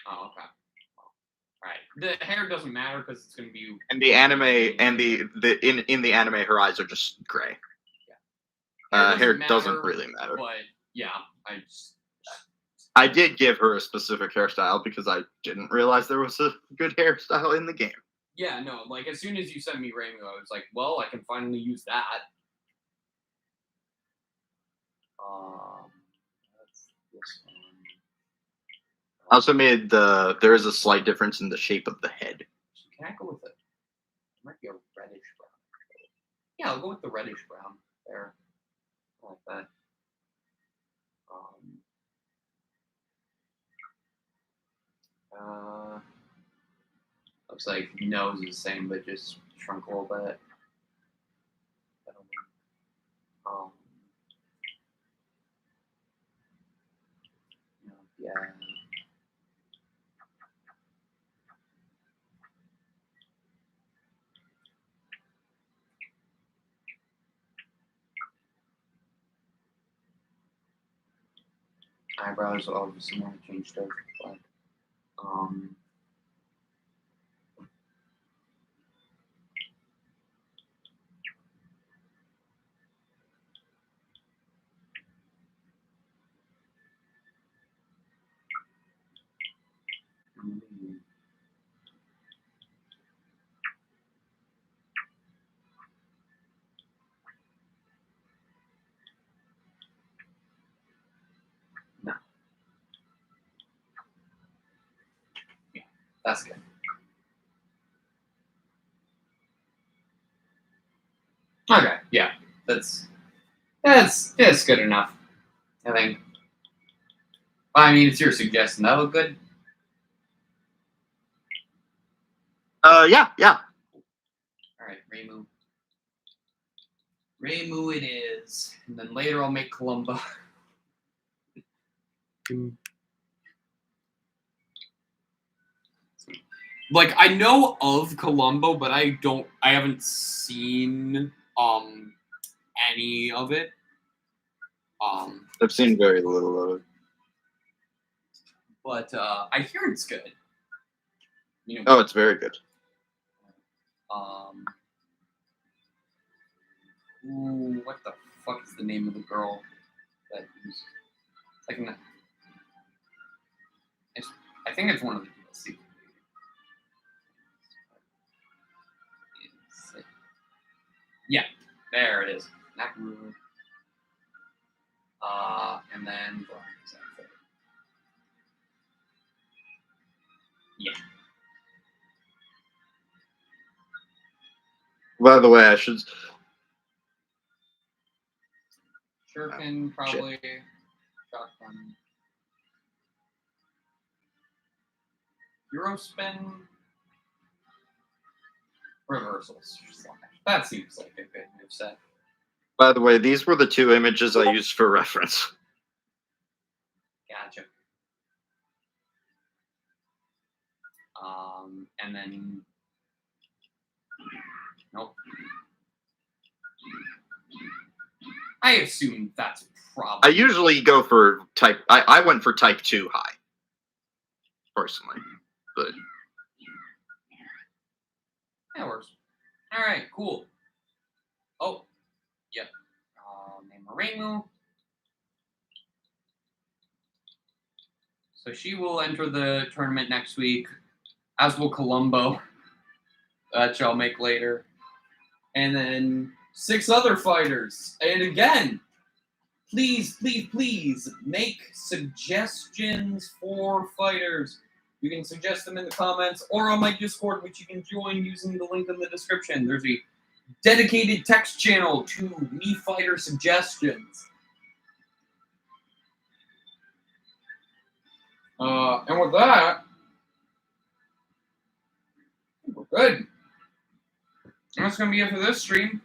Oh, okay. Right. The hair doesn't matter because it's going to be. And the anime and in the anime, her eyes are just gray. Yeah. Hair doesn't really matter. But yeah, I did give her a specific hairstyle because I didn't realize there was a good hairstyle in the game. Yeah, no, like as soon as you sent me Rainbow, I was like, well, I can finally use that. That's this one. I also made there is a slight difference in the shape of the head. Can I go with it? It might be a reddish brown. Yeah, I'll go with the reddish brown there. I like that. Looks like nose is the same, but just shrunk a little bit. Yeah. Eyebrows obviously want to change to black. No. Yeah, that's good. Okay, yeah, that's good enough, I think. I mean, it's your suggestion. That look good? Yeah. Alright, Reimu. Reimu it is. And then later I'll make Columbo. Like, I know of Columbo, but I haven't seen, any of it. I've seen very little of it. But, I hear it's good. You know, Oh, it's very good. Ooh, what the fuck is the name of the girl that was like I think it's one of the DLC. Yeah, there it is. Nakamura. And then yeah. By the way, I should. Shuriken probably. Shotgun. Euro spin. Reversals. That seems like a good move set. By the way, these were the two images I used for reference. Gotcha. And then nope. I assume that's probably. I usually go for type. I went for type 2 high, personally, but that works. All right, cool. Oh, yep. Name her Reimu. So she will enter the tournament next week, as will Columbo. That I'll make later. And then 6 other fighters. And again, please make suggestions for fighters. You can suggest them in the comments or on my Discord, which you can join using the link in the description. There's a dedicated text channel to me fighter suggestions. And with that, we're good. And that's going to be it for this stream.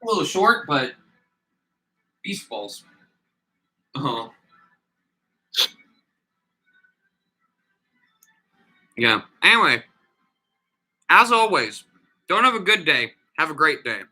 A little short, but beast balls. Yeah. Anyway, as always, don't have a good day. Have a great day.